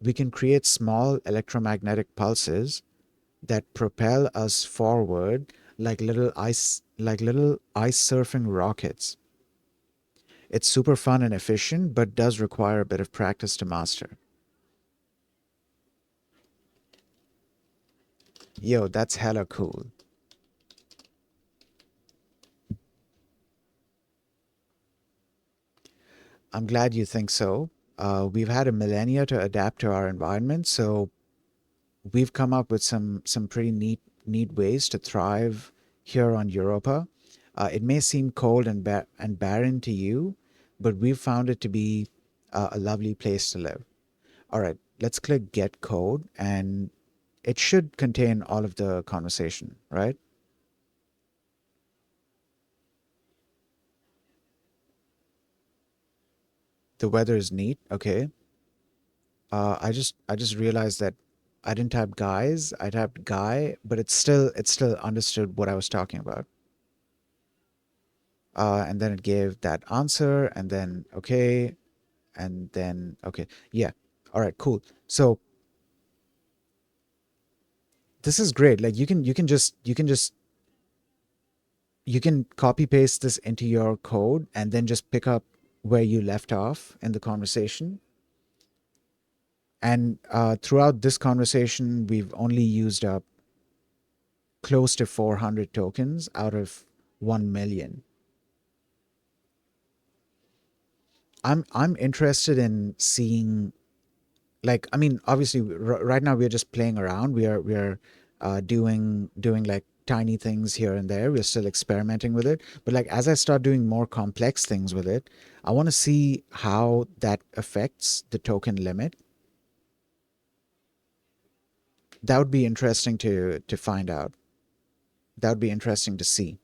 A: We can create small electromagnetic pulses that propel us forward like little ice surfing rockets. It's super fun and efficient, but does require a bit of practice to master. Yo, that's hella cool. I'm glad you think so. We've had a millennia to adapt to our environment, so we've come up with some pretty neat ways to thrive here on Europa. It may seem cold and barren to you, but we've found it to be a lovely place to live. All right, let's click Get Code, and it should contain all of the conversation, right? The weather is neat. Okay. I just realized that I didn't type guys. I typed guy, but it still understood what I was talking about. And then it gave that answer, and then okay, and then okay, yeah. All right, cool. So this is great. Like, you can copy paste this into your code, and then just pick up where you left off in the conversation. And throughout this conversation, we've only used up close to 400 tokens out of 1 million. I'm interested in seeing, like, I mean, obviously right now we're just playing around. We are doing like tiny things here and there. We're still experimenting with it. But like, as I start doing more complex things with it, I want to see how that affects the token limit. That would be interesting to find out. That would be interesting to see.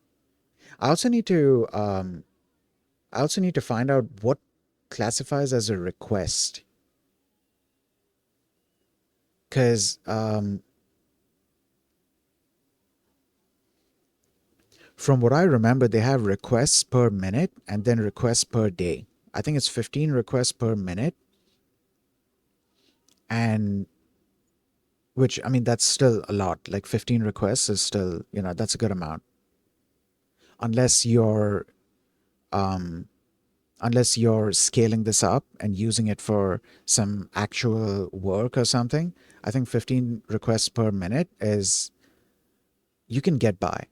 A: I also need to find out what classifies as a request, because from what I remember, they have requests per minute and then requests per day. I think it's 15 requests per minute, and which, I mean, that's still a lot. Like, 15 requests is still, that's a good amount. Unless you're um unless you're scaling this up and using it for some actual work or something. I think 15 requests per minute is, you can get by.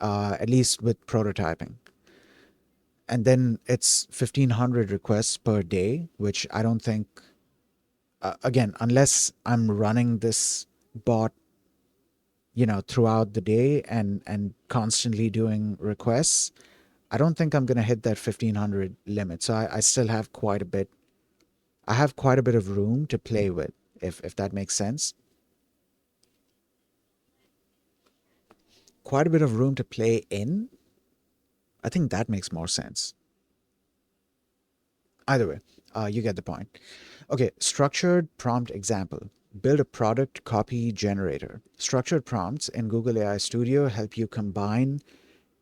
A: at least with prototyping. And then it's 1,500 requests per day, which I don't think, again, unless I'm running this bot, throughout the day and constantly doing requests, I don't think I'm going to hit that 1,500 limit. So I still have quite a bit. I have quite a bit of room to play with, if that makes sense. Quite a bit of room to play in. I think that makes more sense. Either way, you get the point. Okay, structured prompt example. Build a product copy generator. Structured prompts in Google AI Studio help you combine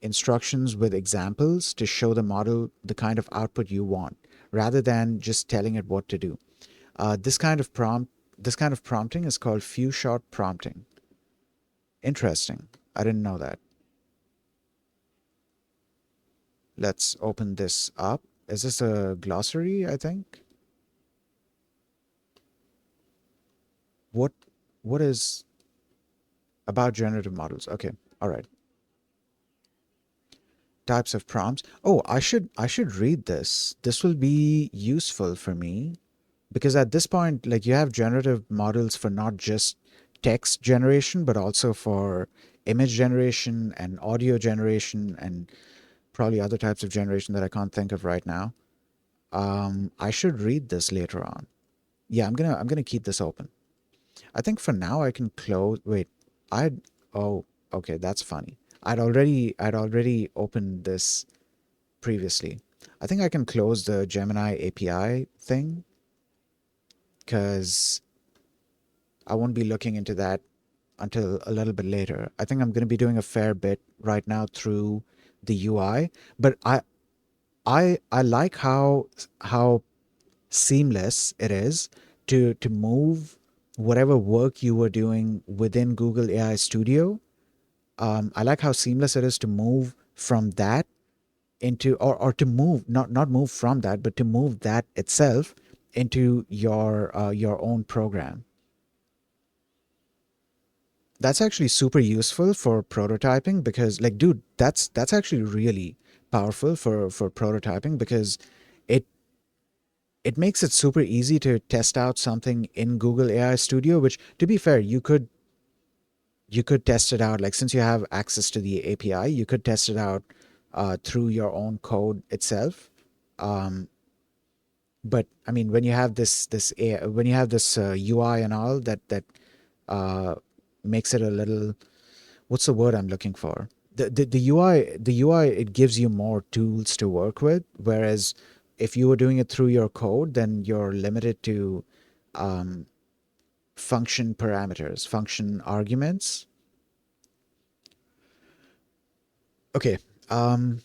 A: instructions with examples to show the model the kind of output you want, rather than just telling it what to do. This kind of prompting is called few shot prompting. Interesting. I didn't know that. Let's open this up. Is this a glossary, I think? What what is about generative models? Okay. All right. Types of prompts. Oh, I should read this. This will be useful for me because at this point, like, you have generative models for not just text generation but also for image generation and audio generation and probably other types of generation that I can't think of right now. I should read this later on. Yeah, I'm gonna keep this open. I think for now I can close. Wait, I'd oh okay, that's funny. I'd already opened this previously. I think I can close the Gemini API thing because I won't be looking into that until a little bit later. I think I'm going to be doing a fair bit right now through the UI, but I like how seamless it is to move whatever work you were doing within Google AI Studio. I like how seamless it is to move from that into, or to move, not move from that, but to move that itself into your own program. That's actually super useful for prototyping because, like, dude, that's actually really powerful for prototyping because it it makes it super easy to test out something in Google AI Studio, which, to be fair, you could test it out, like, since you have access to the API, you could test it out through your own code itself. Um, but I mean, when you have when you have this UI and all that uh, makes it a little, what's the word I'm looking for? The UI, it gives you more tools to work with, whereas if you were doing it through your code, then you're limited to um, function parameters, function arguments. Okay.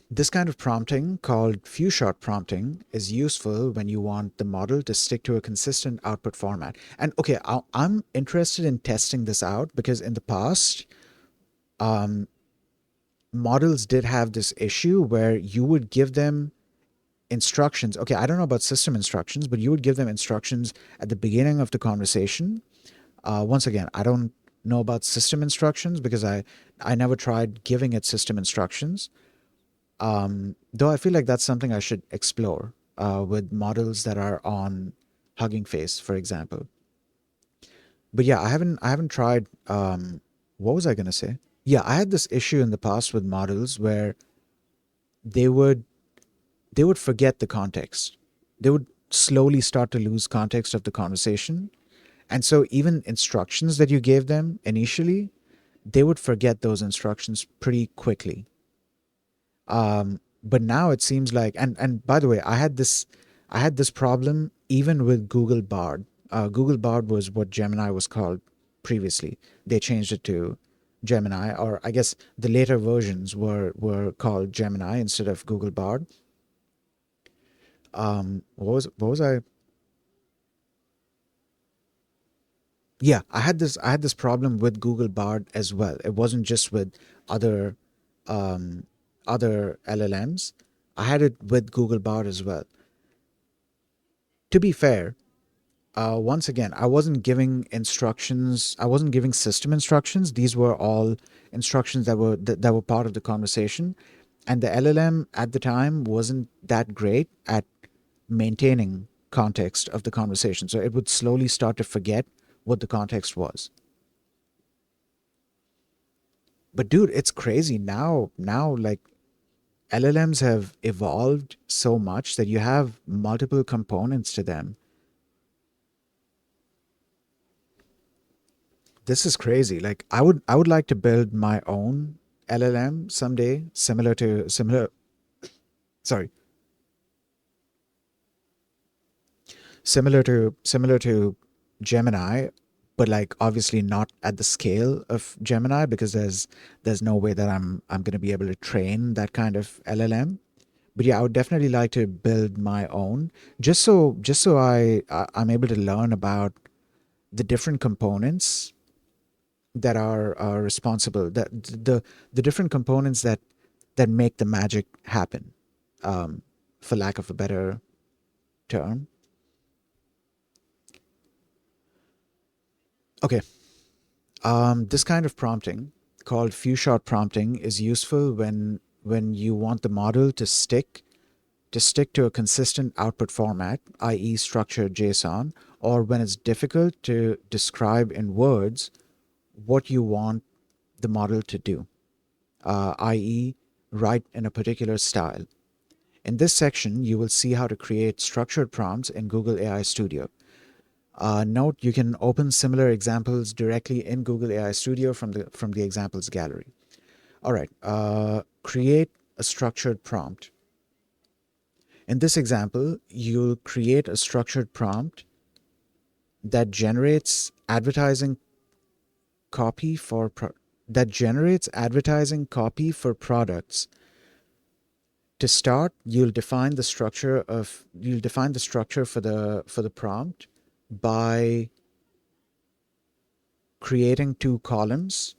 A: This kind of prompting, called few shot prompting, is useful when you want the model to stick to a consistent output format. And okay, I'm interested in testing this out because in the past, um, models did have this issue where you would give them instructions. Okay, I don't know about system instructions, but you would give them instructions at the beginning of the conversation. Once again, I don't know about system instructions because I never tried giving it system instructions. Though I feel like that's something I should explore with models that are on Hugging Face, for example. But yeah, I haven't tried. What was I gonna say? Yeah, I had this issue in the past with models where they would they would forget the context. They would slowly start to lose context of the conversation, and so even instructions that you gave them initially, they would forget those instructions pretty quickly. But now it seems like, and by the way, I had this problem even with Google Bard. Google Bard was what Gemini was called previously. They changed it to Gemini, or I guess the later versions were called Gemini instead of Google Bard. What was I? Yeah, I had this problem with Google Bard as well. It wasn't just with other um, other LLMs. I had it with Google Bard as well. To be fair, once again, I wasn't giving instructions. I wasn't giving system instructions. These were all instructions that were part of the conversation, and the LLM at the time wasn't that great at maintaining context of the conversation. So it would slowly start to forget what the context was. But dude, it's crazy now. Now, like LLMs have evolved so much that you have multiple components to them. This is crazy. Like I would like to build my own LLM someday, sorry, similar to Gemini, but like obviously not at the scale of Gemini because there's no way that I'm going to be able to train that kind of LLM. But yeah, I would definitely like to build my own just so I'm able to learn about the different components that are responsible, that the different components that make the magic happen, um, for lack of a better term. Okay, this kind of prompting, called few shot prompting, is useful when you want the model to stick to a consistent output format, i.e., structured JSON, or when it's difficult to describe in words what you want the model to do, i.e., write in a particular style. In this section, you will see how to create structured prompts in Google AI Studio. Note, you can open similar examples directly in Google AI Studio from the examples gallery. All right, create a structured prompt. In this example, you'll create a structured prompt that generates advertising copy for products. To start, you'll define the structure for the prompt by creating two columns.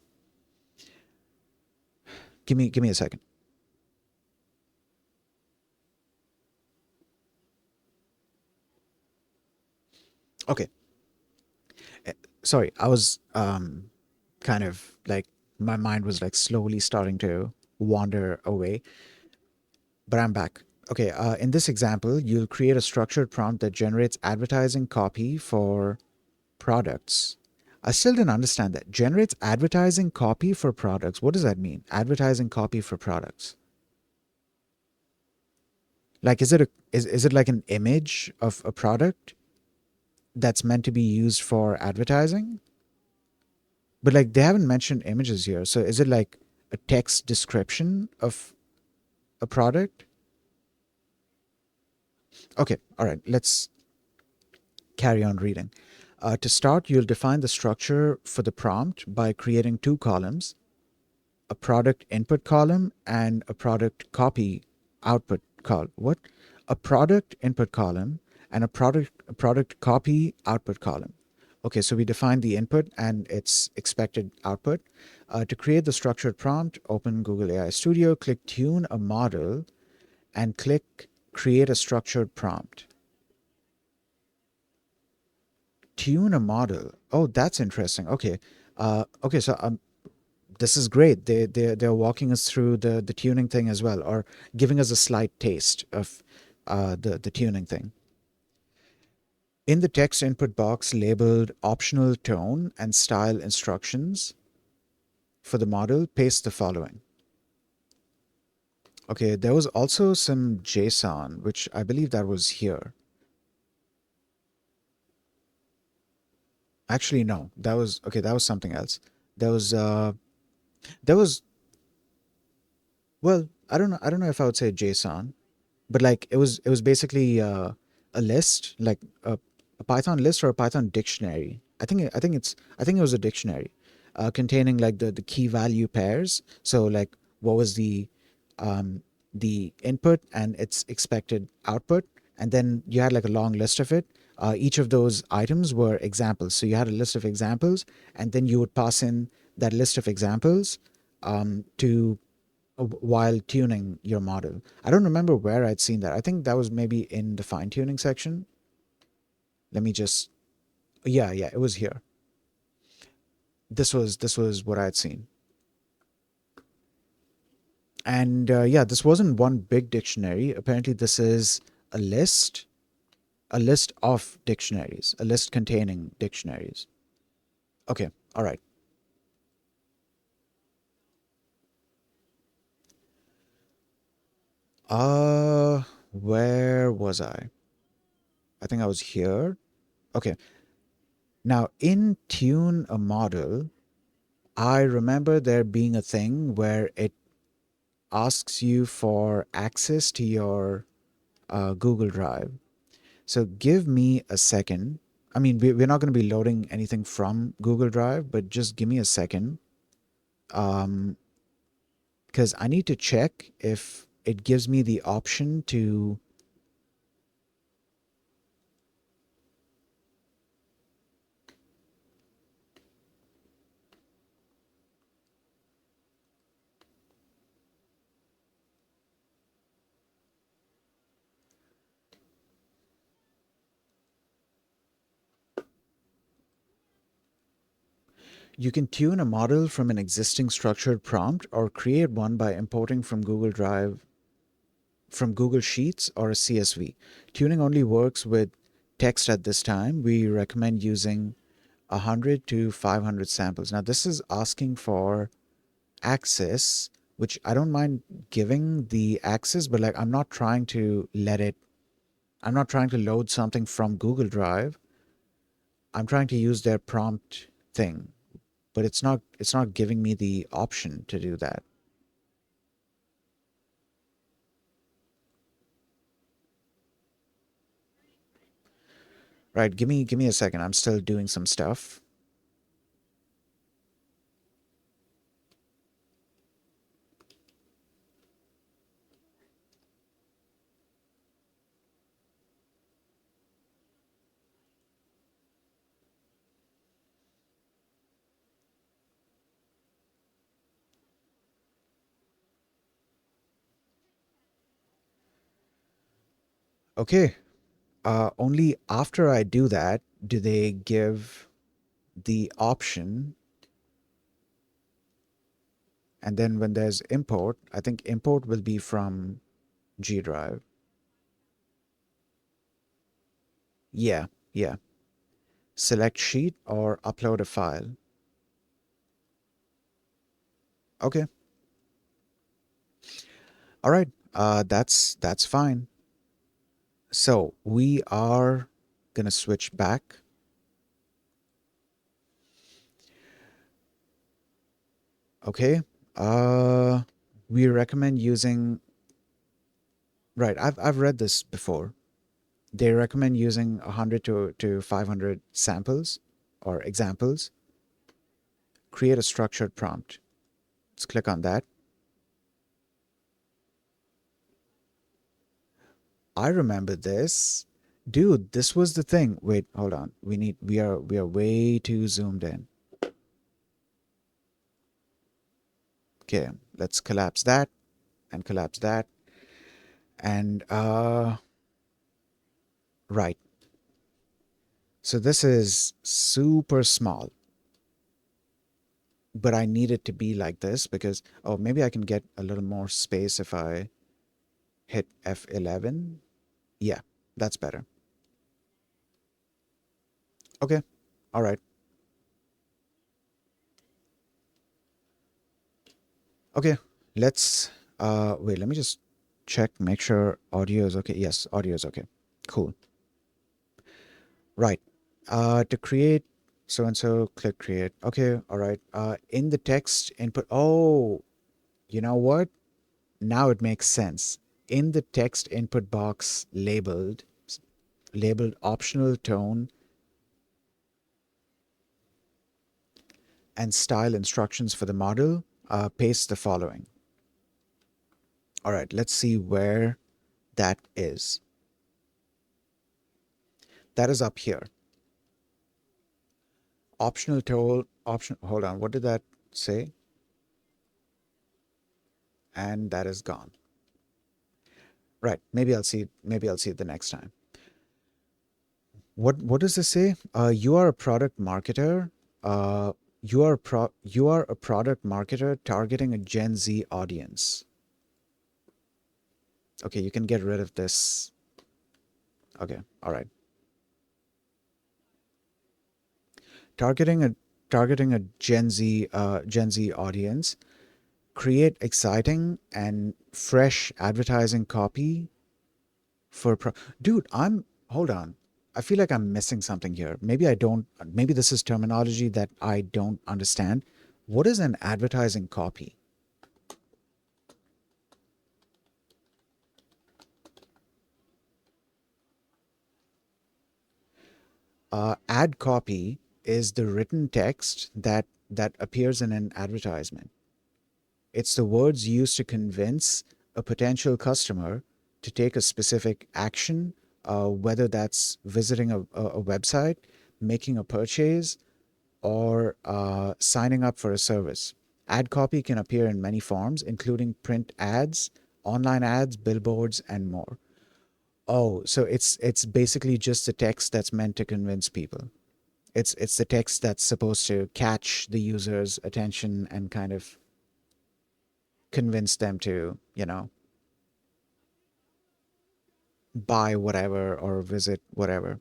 A: Give me a second. Okay. Sorry, I was kind of like my mind was like slowly starting to wander away, but I'm back. Okay, in this example, you'll create a structured prompt that generates advertising copy for products. I still didn't understand that. Generates advertising copy for products. What does that mean? Advertising copy for products. Like, is it like an image of a product that's meant to be used for advertising? But like they haven't mentioned images here. So is it like a text description of a product? Okay, all right, let's carry on reading. To start, you'll define the structure for the prompt by creating two columns, a product input column and a product copy output column. What? A product input column and a product copy output column. Okay, so we define the input and its expected output. To create the structured prompt, open Google AI Studio, click Tune a Model, and click Create a Structured Prompt. Tune a model. Oh, that's interesting. Okay. Okay, so this is great. They're walking us through the tuning thing as well, or giving us a slight taste of the tuning thing. In the text input box labeled optional tone and style instructions for the model, paste the following. Okay, there was also some JSON, which I believe that was here. Actually, no, that was okay. That was something else. There was there was well, I don't know if I would say JSON, but like it was basically a list, like a Python list or a Python dictionary. I think it was a dictionary containing like the key value pairs. So like what was um, the input and its expected output, and then you had like a long list of it. Each of those items were examples. So you had a list of examples, and then you would pass in that list of examples to while tuning your model. I don't remember where I'd seen that. I think that was maybe in the fine tuning section. Let me just Yeah, yeah, it was here. This was what I had seen. And yeah, this wasn't one big dictionary. Apparently, this is a list, a list of dictionaries, a list containing dictionaries. Okay, all right. Where was I? I think I was here. Okay. Now, in tune a model, I remember there being a thing where it asks you for access to your Google Drive. So give me a second. I mean, we're not going to be loading anything from Google Drive, but just give me a second. Because I need to check if it gives me the option to. You can tune a model from an existing structured prompt or create one by importing from Google Drive, from Google Sheets or a CSV. Tuning only works with text at this time. We recommend using 100 to 500 samples. Now, this is asking for access, which I don't mind giving the access, but like I'm not trying to I'm not trying to load something from Google Drive. I'm trying to use their prompt thing, but it's not giving me the option to do that. Right, give me a second. I'm still doing some stuff. Okay. Only after I do that do they give the option, and then when there's import, I think import will be from G Drive. Yeah, yeah. Select sheet or upload a file. Okay. All right. That's fine. So we are gonna switch back. Okay. Uh, we recommend using. Right. I've read this before. They recommend using 100 to 500 samples or examples. Create a structured prompt. Let's click on that. I remember this. Dude, this was the thing. Wait, hold on. We are way too zoomed in. Okay, let's collapse that and collapse that. And right. So this is super small, but I need it to be like this because oh, maybe I can get a little more space if I hit F11. Yeah, that's better. Okay. All right. Okay. Let's wait, let me just check, make sure audio is okay. Yes, audio is okay. Cool. Right. To create so and so, click create. Okay, all right. In the text input. Oh, you know what? Now it makes sense. In the text input box labeled optional tone and style instructions for the model, paste the following. All right, let's see where that is. That is up here. Optional tone option. Hold on, what did that say? And that is gone. Right. Maybe I'll see it the next time. What does this say? You are a product marketer. Uh, you are a product marketer targeting a Gen Z audience. Okay, you can get rid of this. Okay, all right. Targeting a Gen Z audience. Create exciting and fresh advertising copy for dude. I'm hold on. I feel like I'm missing something here. Maybe I don't. Maybe this is terminology that I don't understand. What is an advertising copy? Ad copy is the written text that appears in an advertisement. It's the words used to convince a potential customer to take a specific action, whether that's visiting a website, making a purchase, or signing up for a service. Ad copy can appear in many forms, including print ads, online ads, billboards, and more. Oh, so it's basically just the text that's meant to convince people. It's the text that's supposed to catch the user's attention and kind of convince them to, buy whatever or visit whatever.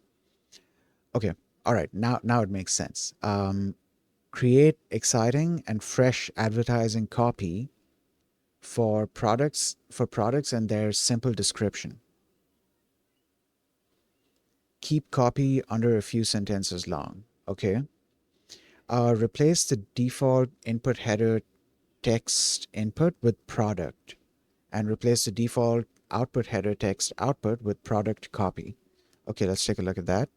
A: Okay. All right. Now it makes sense. Create exciting and fresh advertising copy for products and their simple description. Keep copy under a few sentences long. Okay. Replace the default input header text input with product, and replace the default output header text output with product copy. Okay, let's take a look at that.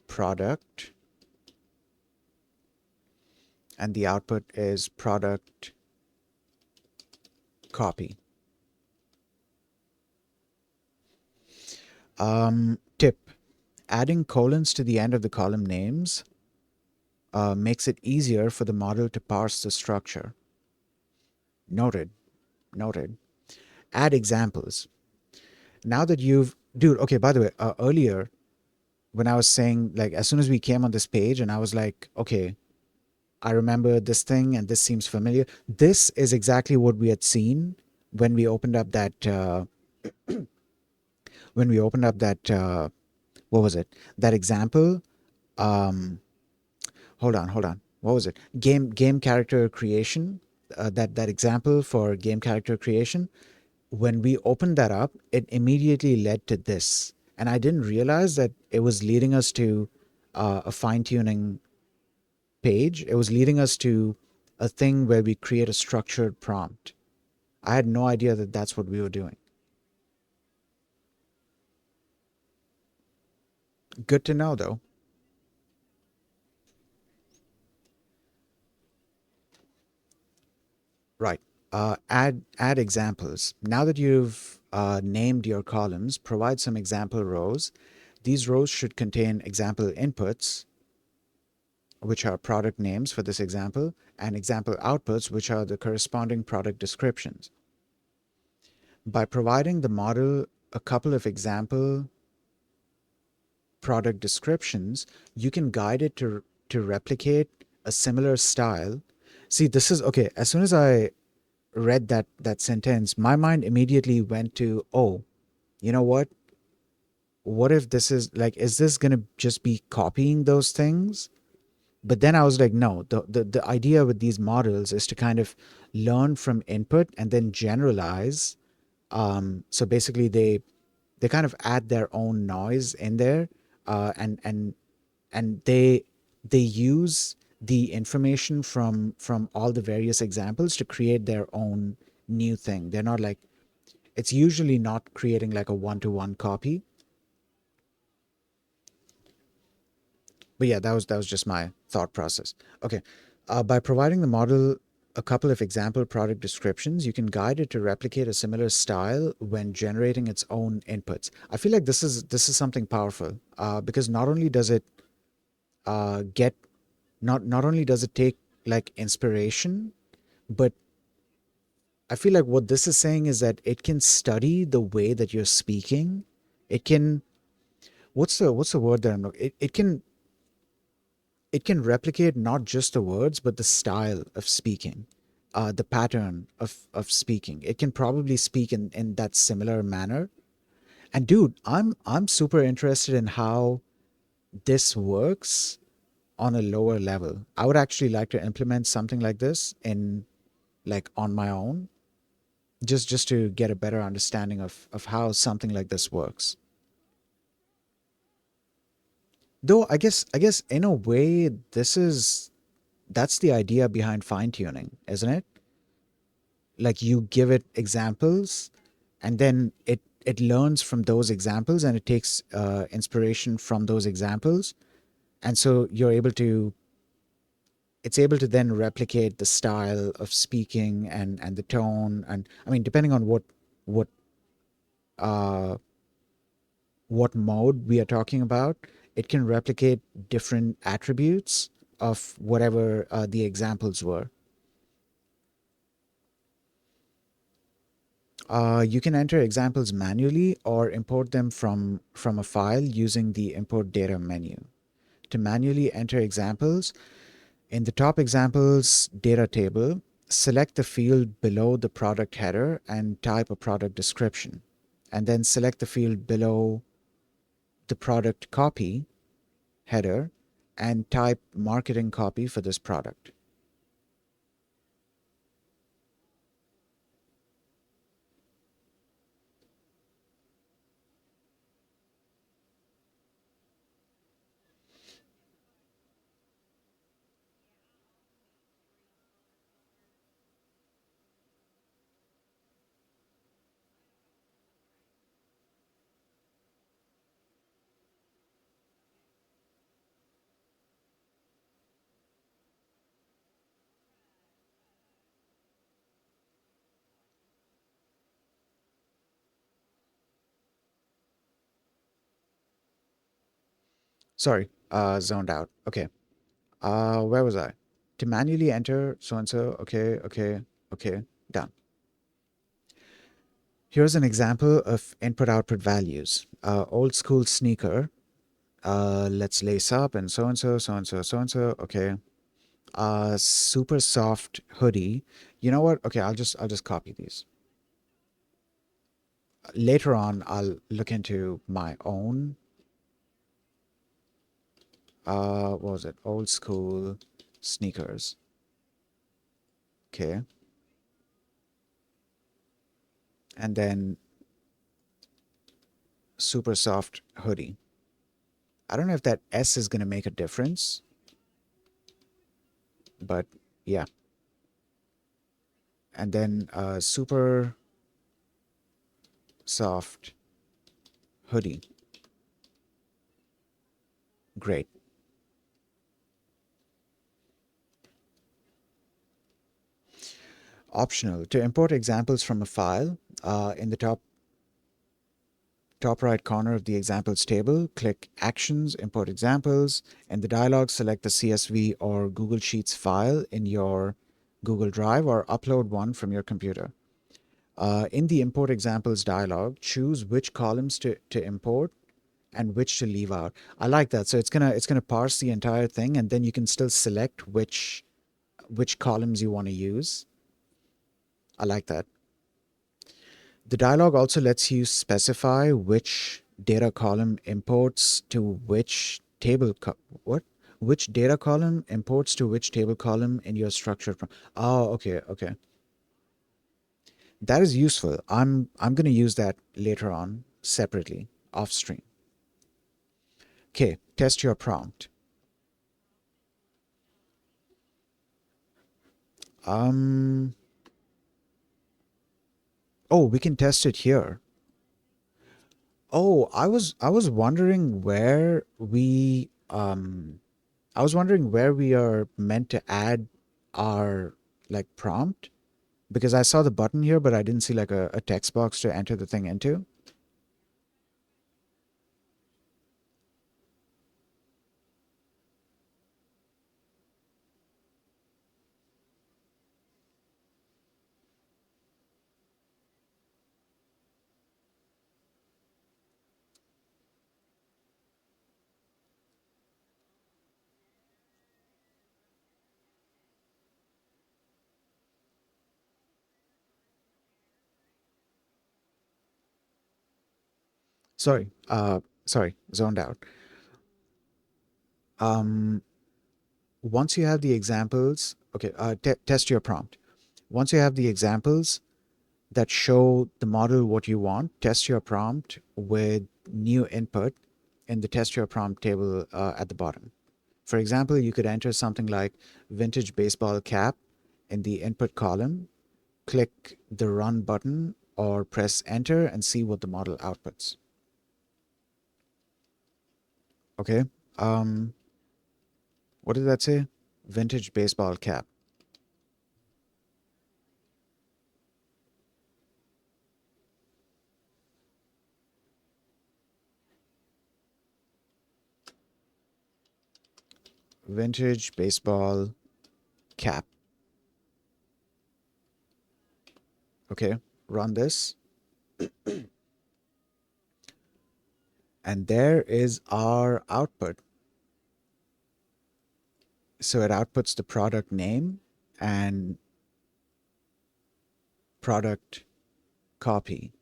A: Product, and the output is product copy. Tip: adding colons to the end of the column names makes it easier for the model to parse the structure. Noted. Noted. Add examples. Now that you've, dude, okay, by the way, earlier when I was saying, like, as soon as we came on this page and I was like, okay, I remember this thing and this seems familiar. This is exactly what we had seen when we opened up that, what was it? That example. Um, hold on. What was it? Game character creation. That example for game character creation. When we opened that up, it immediately led to this, and I didn't realize that it was leading us to a fine tuning page. It was leading us to a thing where we create a structured prompt. I had no idea that that's what we were doing. Good to know, though. Right. Add examples. Now that you've named your columns, provide some example rows. These rows should contain example inputs, which are product names for this example, and example outputs, which are the corresponding product descriptions. By providing the model a couple of example product descriptions, you can guide it to replicate a similar style. See, this is okay. As soon as I read that sentence, my mind immediately went to, oh, you know what? What if this is like, is this gonna just be copying those things? But then I was like, no, the idea with these models is to kind of learn from input and then generalize. So basically they kind of add their own noise in there, and they use the information from all the various examples to create their own new thing. They're not like, it's usually not creating like a one-to-one copy. But yeah, that was just my thought process. Okay. By providing the model a couple of example product descriptions, you can guide it to replicate a similar style when generating its own inputs. I feel like this is something powerful, because not only does it get not only does it take like inspiration, but I feel like what this is saying is that it can study the way that you're speaking. It can, what's the word that I'm looking, it can replicate not just the words but the style of speaking, the pattern of speaking. It can probably speak in that similar manner. And dude, I'm super interested in how this works on a lower level. I would actually like to implement something like this in, like, on my own, just to get a better understanding of how something like this works. Though I guess in a way that's the idea behind fine tuning, isn't it? Like, you give it examples, and then it learns from those examples, and it takes inspiration from those examples, and so it's able to then replicate the style of speaking and the tone, and I mean, depending on what uh what mode we are talking about, it can replicate different attributes of whatever the examples were. You can enter examples manually or import them from a file using the import data menu. To manually enter examples, in the top examples data table, select the field below the product header and type a product description. And then select the field below the product copy header and type marketing copy for this product. Sorry, zoned out. Okay. Where was I? To manually enter so and so. Okay, okay, okay. Done. Here's an example of input output values. Old school sneaker. Let's lace up and so and so, so and so, so and so. Okay. Super soft hoodie. You know what? Okay, I'll just copy these. Later on, I'll look into my own. What was it? Old school sneakers. Okay. And then super soft hoodie. I don't know if that S is going to make a difference, but yeah. And then super soft hoodie. Great. Optional. To import examples from a file, in the top right corner of the examples table, click Actions, Import Examples. In the dialog, select the CSV or Google Sheets file in your Google Drive or upload one from your computer. In the Import Examples dialog, choose which columns to import and which to leave out. I like that. So it's gonna parse the entire thing, and then you can still select which columns you want to use. I like that. The dialog also lets you specify which data column imports to which what? Which data column imports to which table column in your structured Oh, okay, okay. That is useful. I'm going to use that later on separately off stream. Okay, test your prompt. Um oh, we can test it here. Oh, I was wondering where we are meant to add our, like, prompt, because I saw the button here, but I didn't see like a text box to enter the thing into. sorry, sorry, zoned out. Um, Once you have the examples, okay, test your prompt. Once you have the examples that show the model what you want, test your prompt with new input in the test your prompt table at the bottom. For example, you could enter something like vintage baseball cap in the input column, click the run button or press enter and see what the model outputs. Okay. Um, what did that say? Vintage baseball cap. Vintage baseball cap. Okay. Run this. And there is our output. So it outputs the product name and product copy.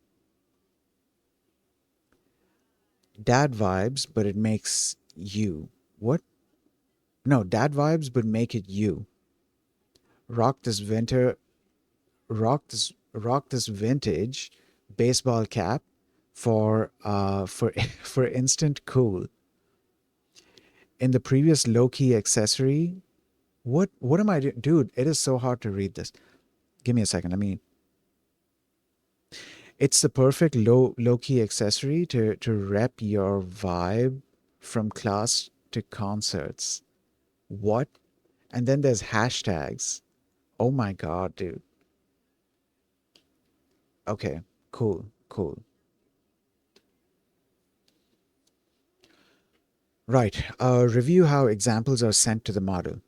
A: Dad vibes, but it makes you. What? No, dad vibes, but make it you. Rock this winter, rock this vintage baseball cap for for instant cool. In the previous low key accessory, what am I doing? Dude, it is so hard to read this. Give me a second. Let me. It's the perfect low key accessory to rep your vibe from class to concerts. What? And then there's hashtags. Oh my god, dude. Okay, cool, cool. Right. Review how examples are sent to the model.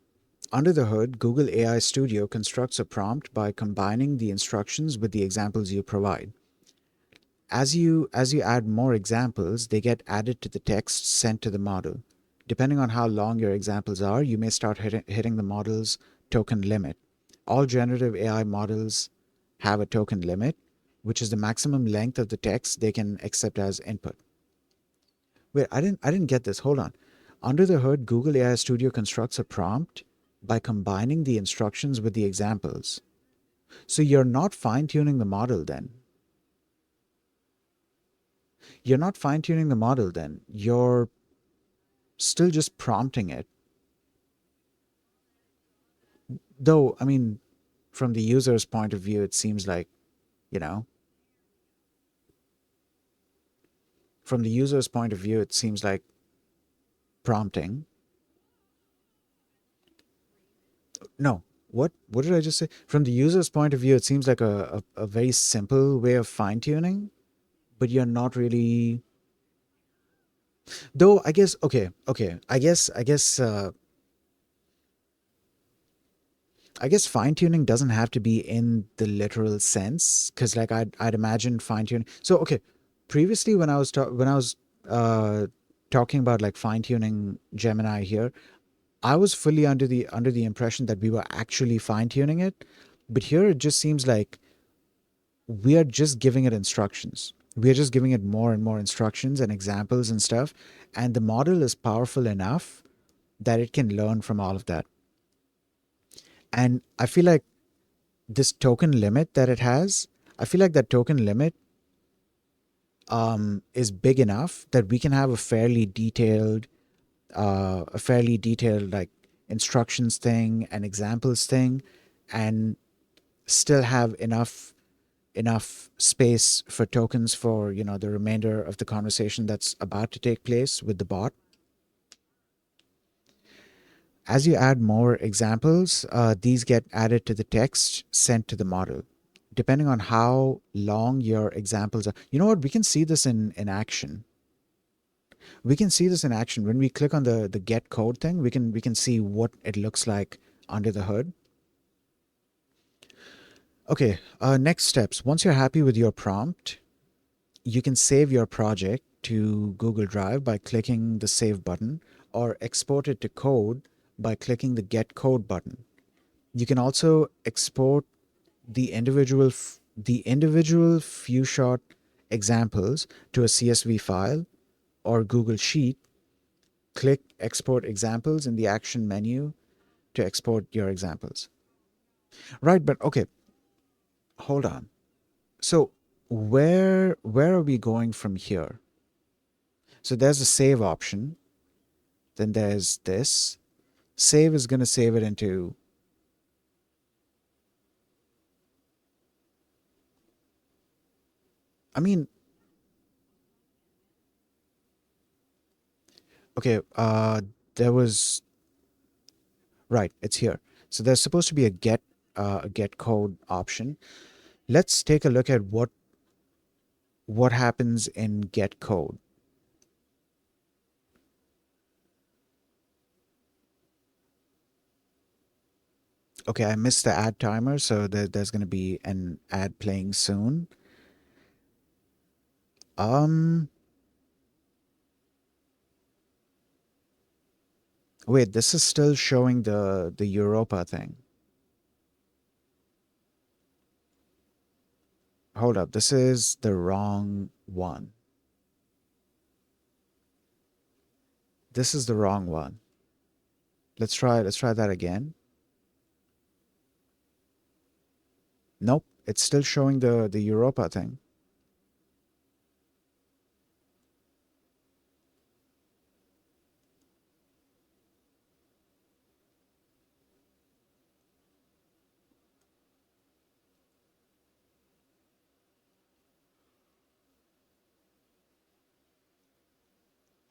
A: Under the hood, Google AI Studio constructs a prompt by combining the instructions with the examples you provide. As you add more examples, they get added to the text sent to the model. Depending on how long your examples are, you may start hitting the model's token limit. All generative AI models have a token limit, which is the maximum length of the text they can accept as input. Wait, I didn't get this. Hold on. Under the hood, Google AI Studio constructs a prompt by combining the instructions with the examples. So you're not fine-tuning the model then. You're not fine-tuning the model then. You're still just prompting it. Though, I mean, from the user's point of view, it seems like, you know, from the user's point of view, it seems like prompting. No, what did I just say? From the user's point of view, it seems like a very simple way of fine-tuning, but you're not really. Though I guess okay. I guess fine-tuning doesn't have to be in the literal sense, because like I'd imagine fine-tuning. So okay, previously when I was uh talking about like fine-tuning Gemini here, I was fully under the impression that we were actually fine-tuning it, but here it just seems like we are just giving it instructions. We are just giving it more and more instructions and examples and stuff, and the model is powerful enough that it can learn from all of that. And I feel like this token limit that it has, I feel like that token limit is big enough that we can have a fairly detailed like instructions thing and examples thing, and still have enough space for tokens for the remainder of the conversation that's about to take place with the bot. As you add more examples, these get added to the text sent to the model. Depending on how long your examples are, you know what? We can see this in action. We can see this in action when we click on the get code thing. We can see what it looks like under the hood. Okay. Next steps. Once you're happy with your prompt, you can save your project to Google Drive by clicking the save button, or export it to code by clicking the get code button. You can also export the individual few shot examples to a CSV file or Google Sheet, click Export Examples in the action menu to export your examples. Right, but okay, hold on. So where are we going from here? So there's a save option, then there's this. Save is going to save it into, I mean, okay, there was, right, it's here. So there's supposed to be a get code option. Let's take a look at what happens in get code. Okay, I missed the ad timer, so there's going to be an ad playing soon. Um, Wait, this is still showing the Europa thing. Hold up, this is the wrong one. This is the wrong one. Let's try that again. Nope, it's still showing the Europa thing.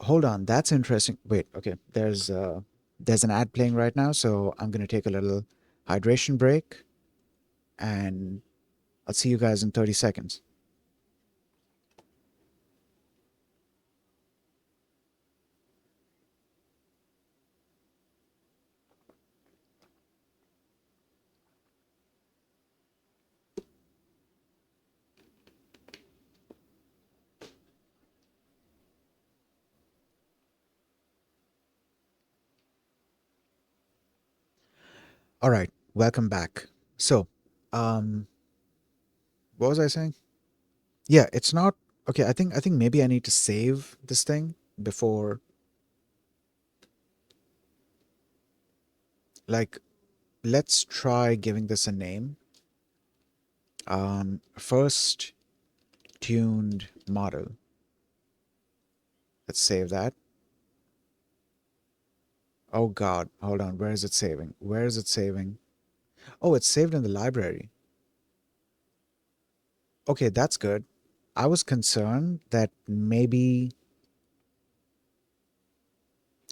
A: Hold on, that's interesting. Wait, okay, there's an ad playing right now, so I'm gonna take a little hydration break, and I'll see you guys in 30 seconds. All right, welcome back. So, um, what was I saying? Yeah, it's not okay. I think maybe I need to save this thing before, like, let's try giving this a name. First tuned model. Let's save that. Oh God, hold on. Where is it saving? Where is it saving? Oh, it's saved in the library. Okay, that's good. I was concerned that maybe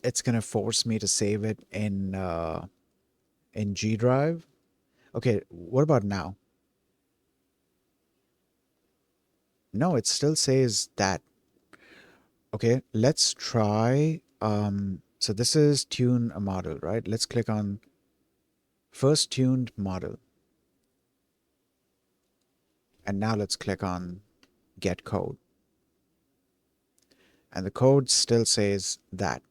A: it's gonna force me to save it in G Drive. Okay, what about now? No, it still says that. Okay, let's try. So this is tune a model, right? Let's click on first tuned model. And now let's click on get code. And the code still says that.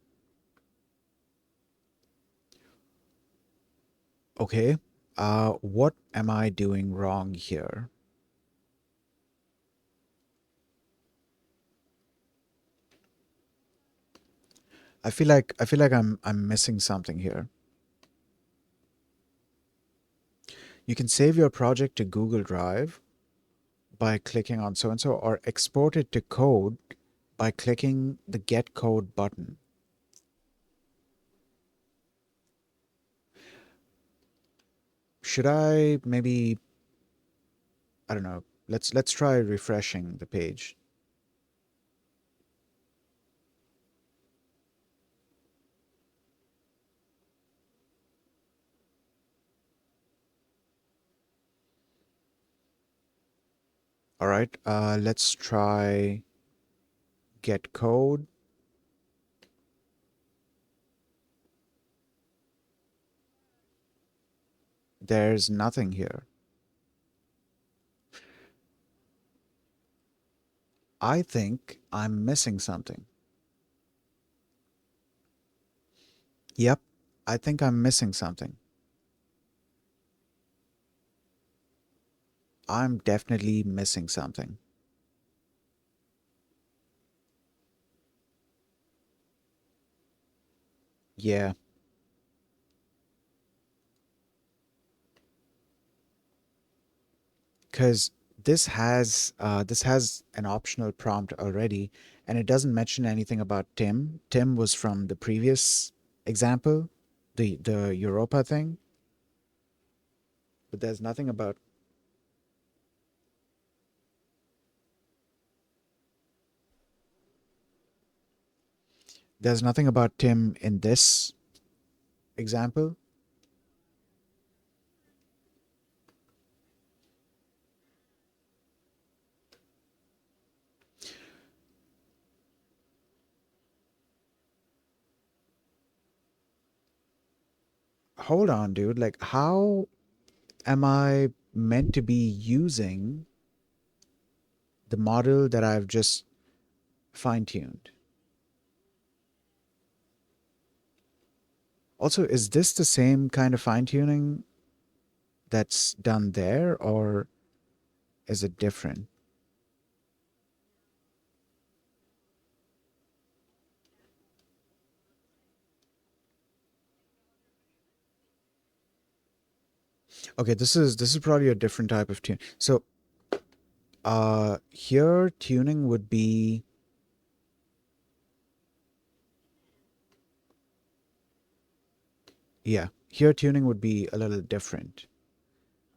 A: Okay, what am I doing wrong here? I feel like I'm missing something here. You can save your project to Google Drive by clicking on so and so, or export it to code by clicking the get code button. Should I maybe, I don't know, let's try refreshing the page. All right, let's try get code. There's nothing here. I think I'm missing something. Yep, I think I'm missing something. I'm definitely missing something. Yeah, because this has an optional prompt already, and it doesn't mention anything about Tim. Tim was from the previous example, the Europa thing, but there's nothing about Tim in this example. Hold on, dude. Like, how am I meant to be using the model that I've just fine tuned? Also, is this the same kind of fine tuning that's done there, or is it different? Okay, this is probably a different type of tune. So, here tuning would be, yeah, here tuning would be a little different.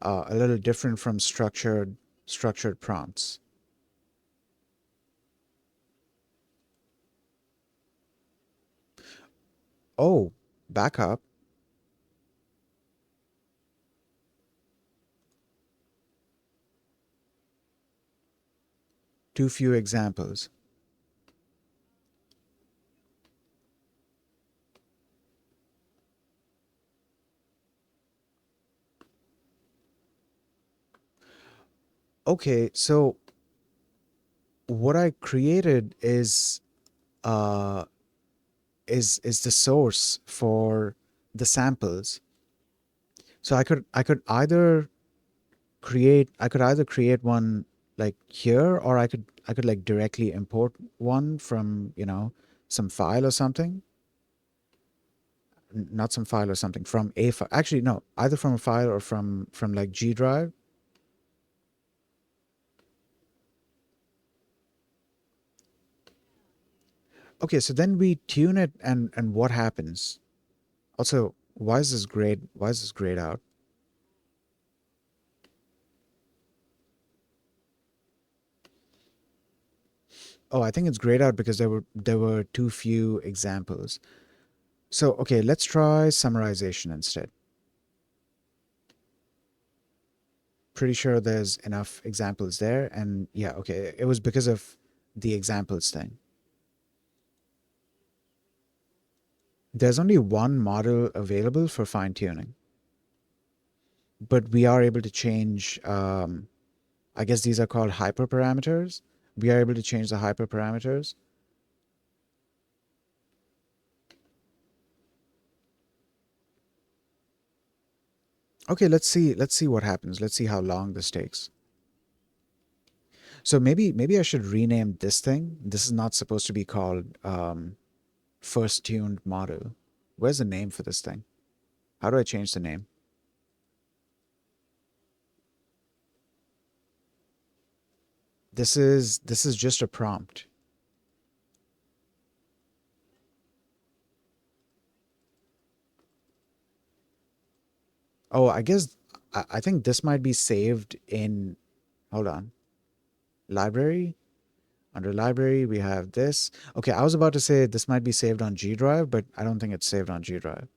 A: A little different from structured prompts. Oh, back up. Too few examples. Okay, so what I created uh is the source for the samples. So I could either create one like here, or I could like directly import one from, some file or something. Not some file or something, from a file. Actually, no, either from a file or from like G Drive. Okay, so then we tune it, and what happens? Also, why is this grayed out? Oh, I think it's grayed out because there were too few examples. So, okay, let's try summarization instead. Pretty sure there's enough examples there, and yeah, okay, it was because of the examples thing. There's only one model available for fine tuning, but we are able to change. I guess these are called hyperparameters. We are able to change the hyperparameters. Okay, let's see what happens. Let's see how long this takes. So maybe I should rename this thing. This is not supposed to be called first tuned model. Where's the name for this thing? How do I change the name? This is just a prompt. Oh, I guess I think this might be saved in, hold on, library. Under library, we have this. Okay, I was about to say this might be saved on G Drive, but I don't think it's saved on G Drive.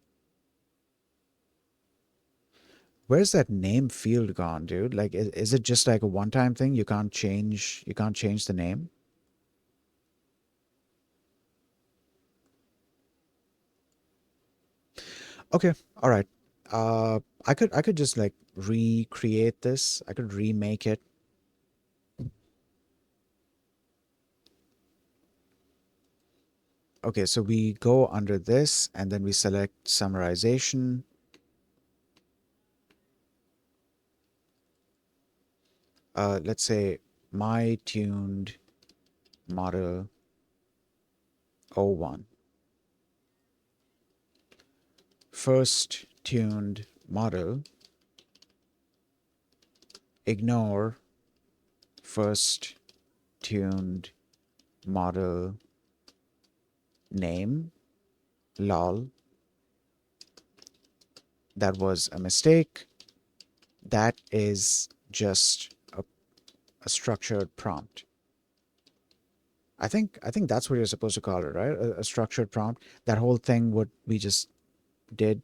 A: Where's that name field gone, dude? Like, is it just like a one-time thing? You can't change the name? Okay, all right. I could just like recreate this. I could remake it. Okay, so we go under this and then we select summarization. Let's say my tuned model 01. first tuned model, ignore first tuned model name, lol, that was a mistake. That is just a structured prompt. I think that's what you're supposed to call it, right? A structured prompt. That whole thing what we just did.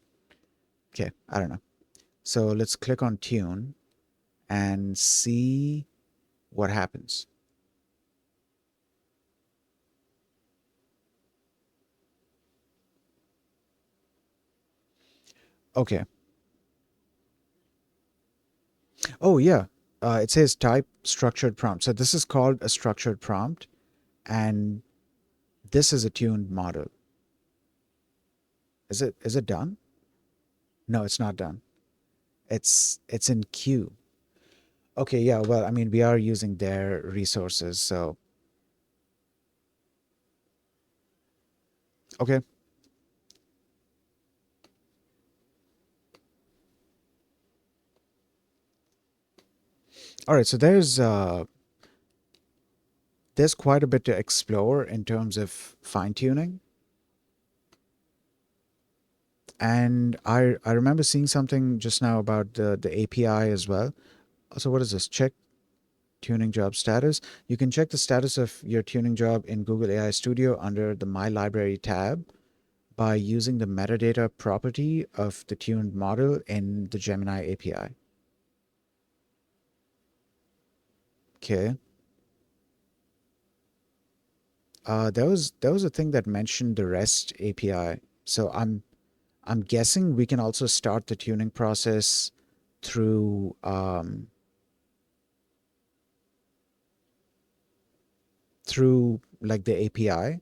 A: Okay, I don't know. So let's click on tune and see what happens. Okay. Oh yeah. It says type structured prompt. So this is called a structured prompt, and this is a tuned model. Is it done? No, it's not done. It's in queue. Okay, yeah, well, I mean, we are using their resources, so okay. All right, so there's quite a bit to explore in terms of fine tuning. And I remember seeing something just now about the API as well. So what is this? Check tuning job status. You can check the status of your tuning job in Google AI Studio under the My Library tab by using the metadata property of the tuned model in the Gemini API. Okay. There was a thing that mentioned the REST API. So I'm guessing we can also start the tuning process through through like the API.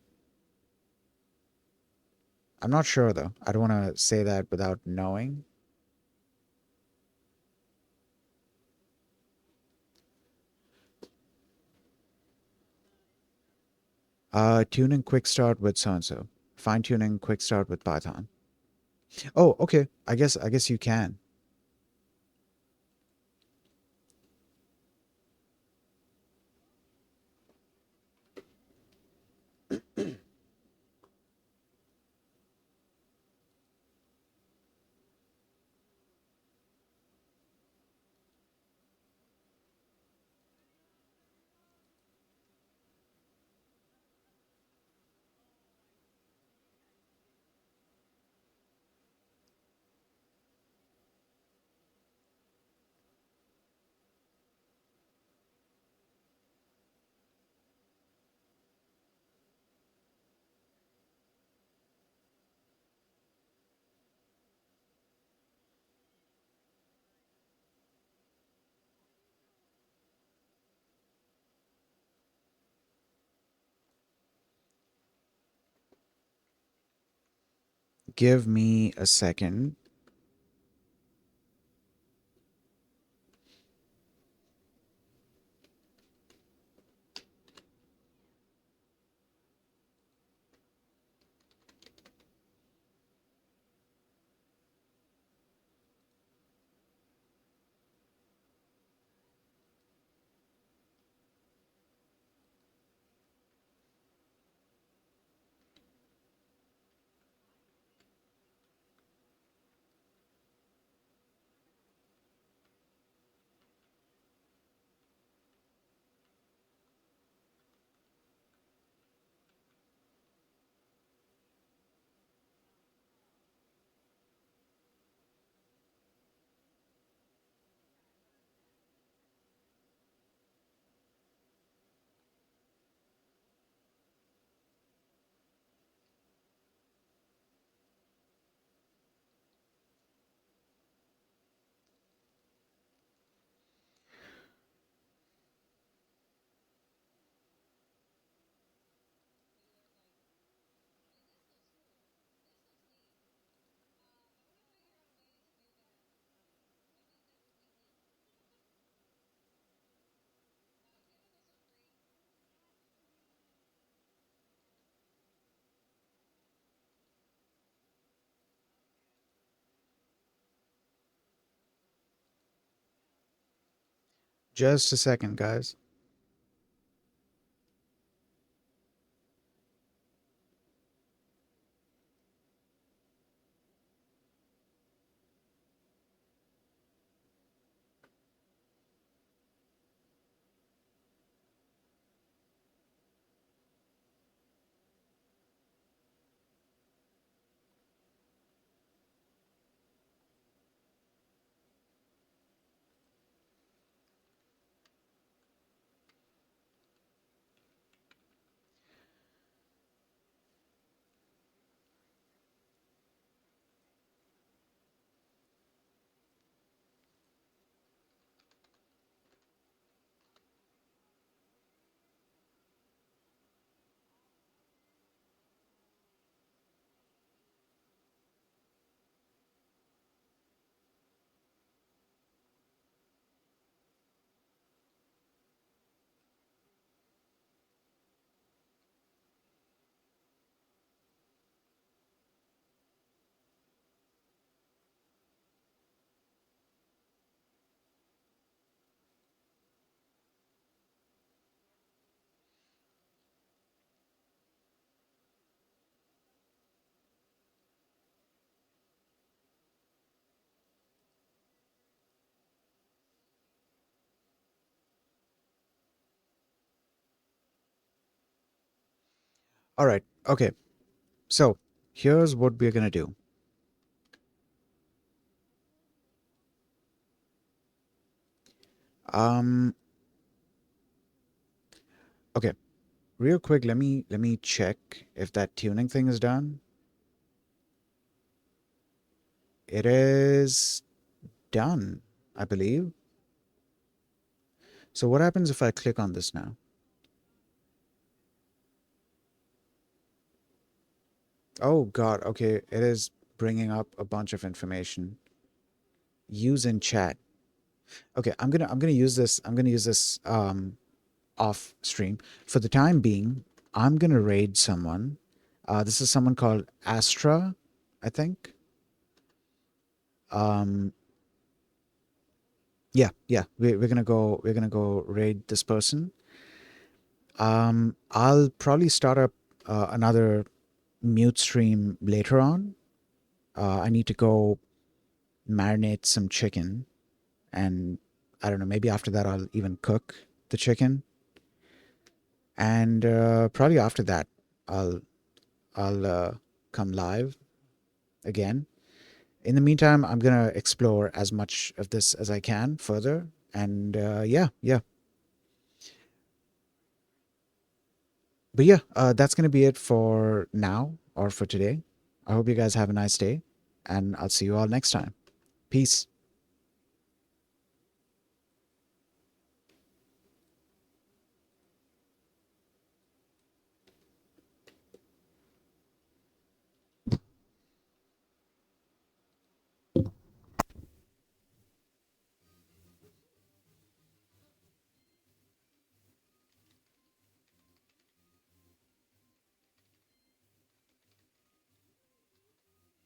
A: I'm not sure though. I don't want to say that without knowing. Tuning quick start with so and so. Fine tuning quick start with Python. Oh, okay. I guess you can. Give me a second. Just a second, guys. All right. Okay. So here's what we're gonna do. Um. Okay. Real quick, let me check if that tuning thing is done. It is done, I believe. So what happens if I click on this now? Oh God. Okay. It is bringing up a bunch of information. Use in chat. Okay. I'm gonna use this. I'm gonna use this off stream. For the time being, I'm gonna raid someone. This is someone called Astra, I think. Um, yeah, yeah. We're gonna go raid this person. I'll probably start up another mute stream later on. I need to go marinate some chicken, and I don't know. Maybe after that, I'll even cook the chicken, and probably after that, I'll I'll come live again. In the meantime, I'm gonna explore as much of this as I can further, and yeah, yeah. But yeah, that's gonna be it for now or for today. I hope you guys have a nice day, and I'll see you all next time. Peace.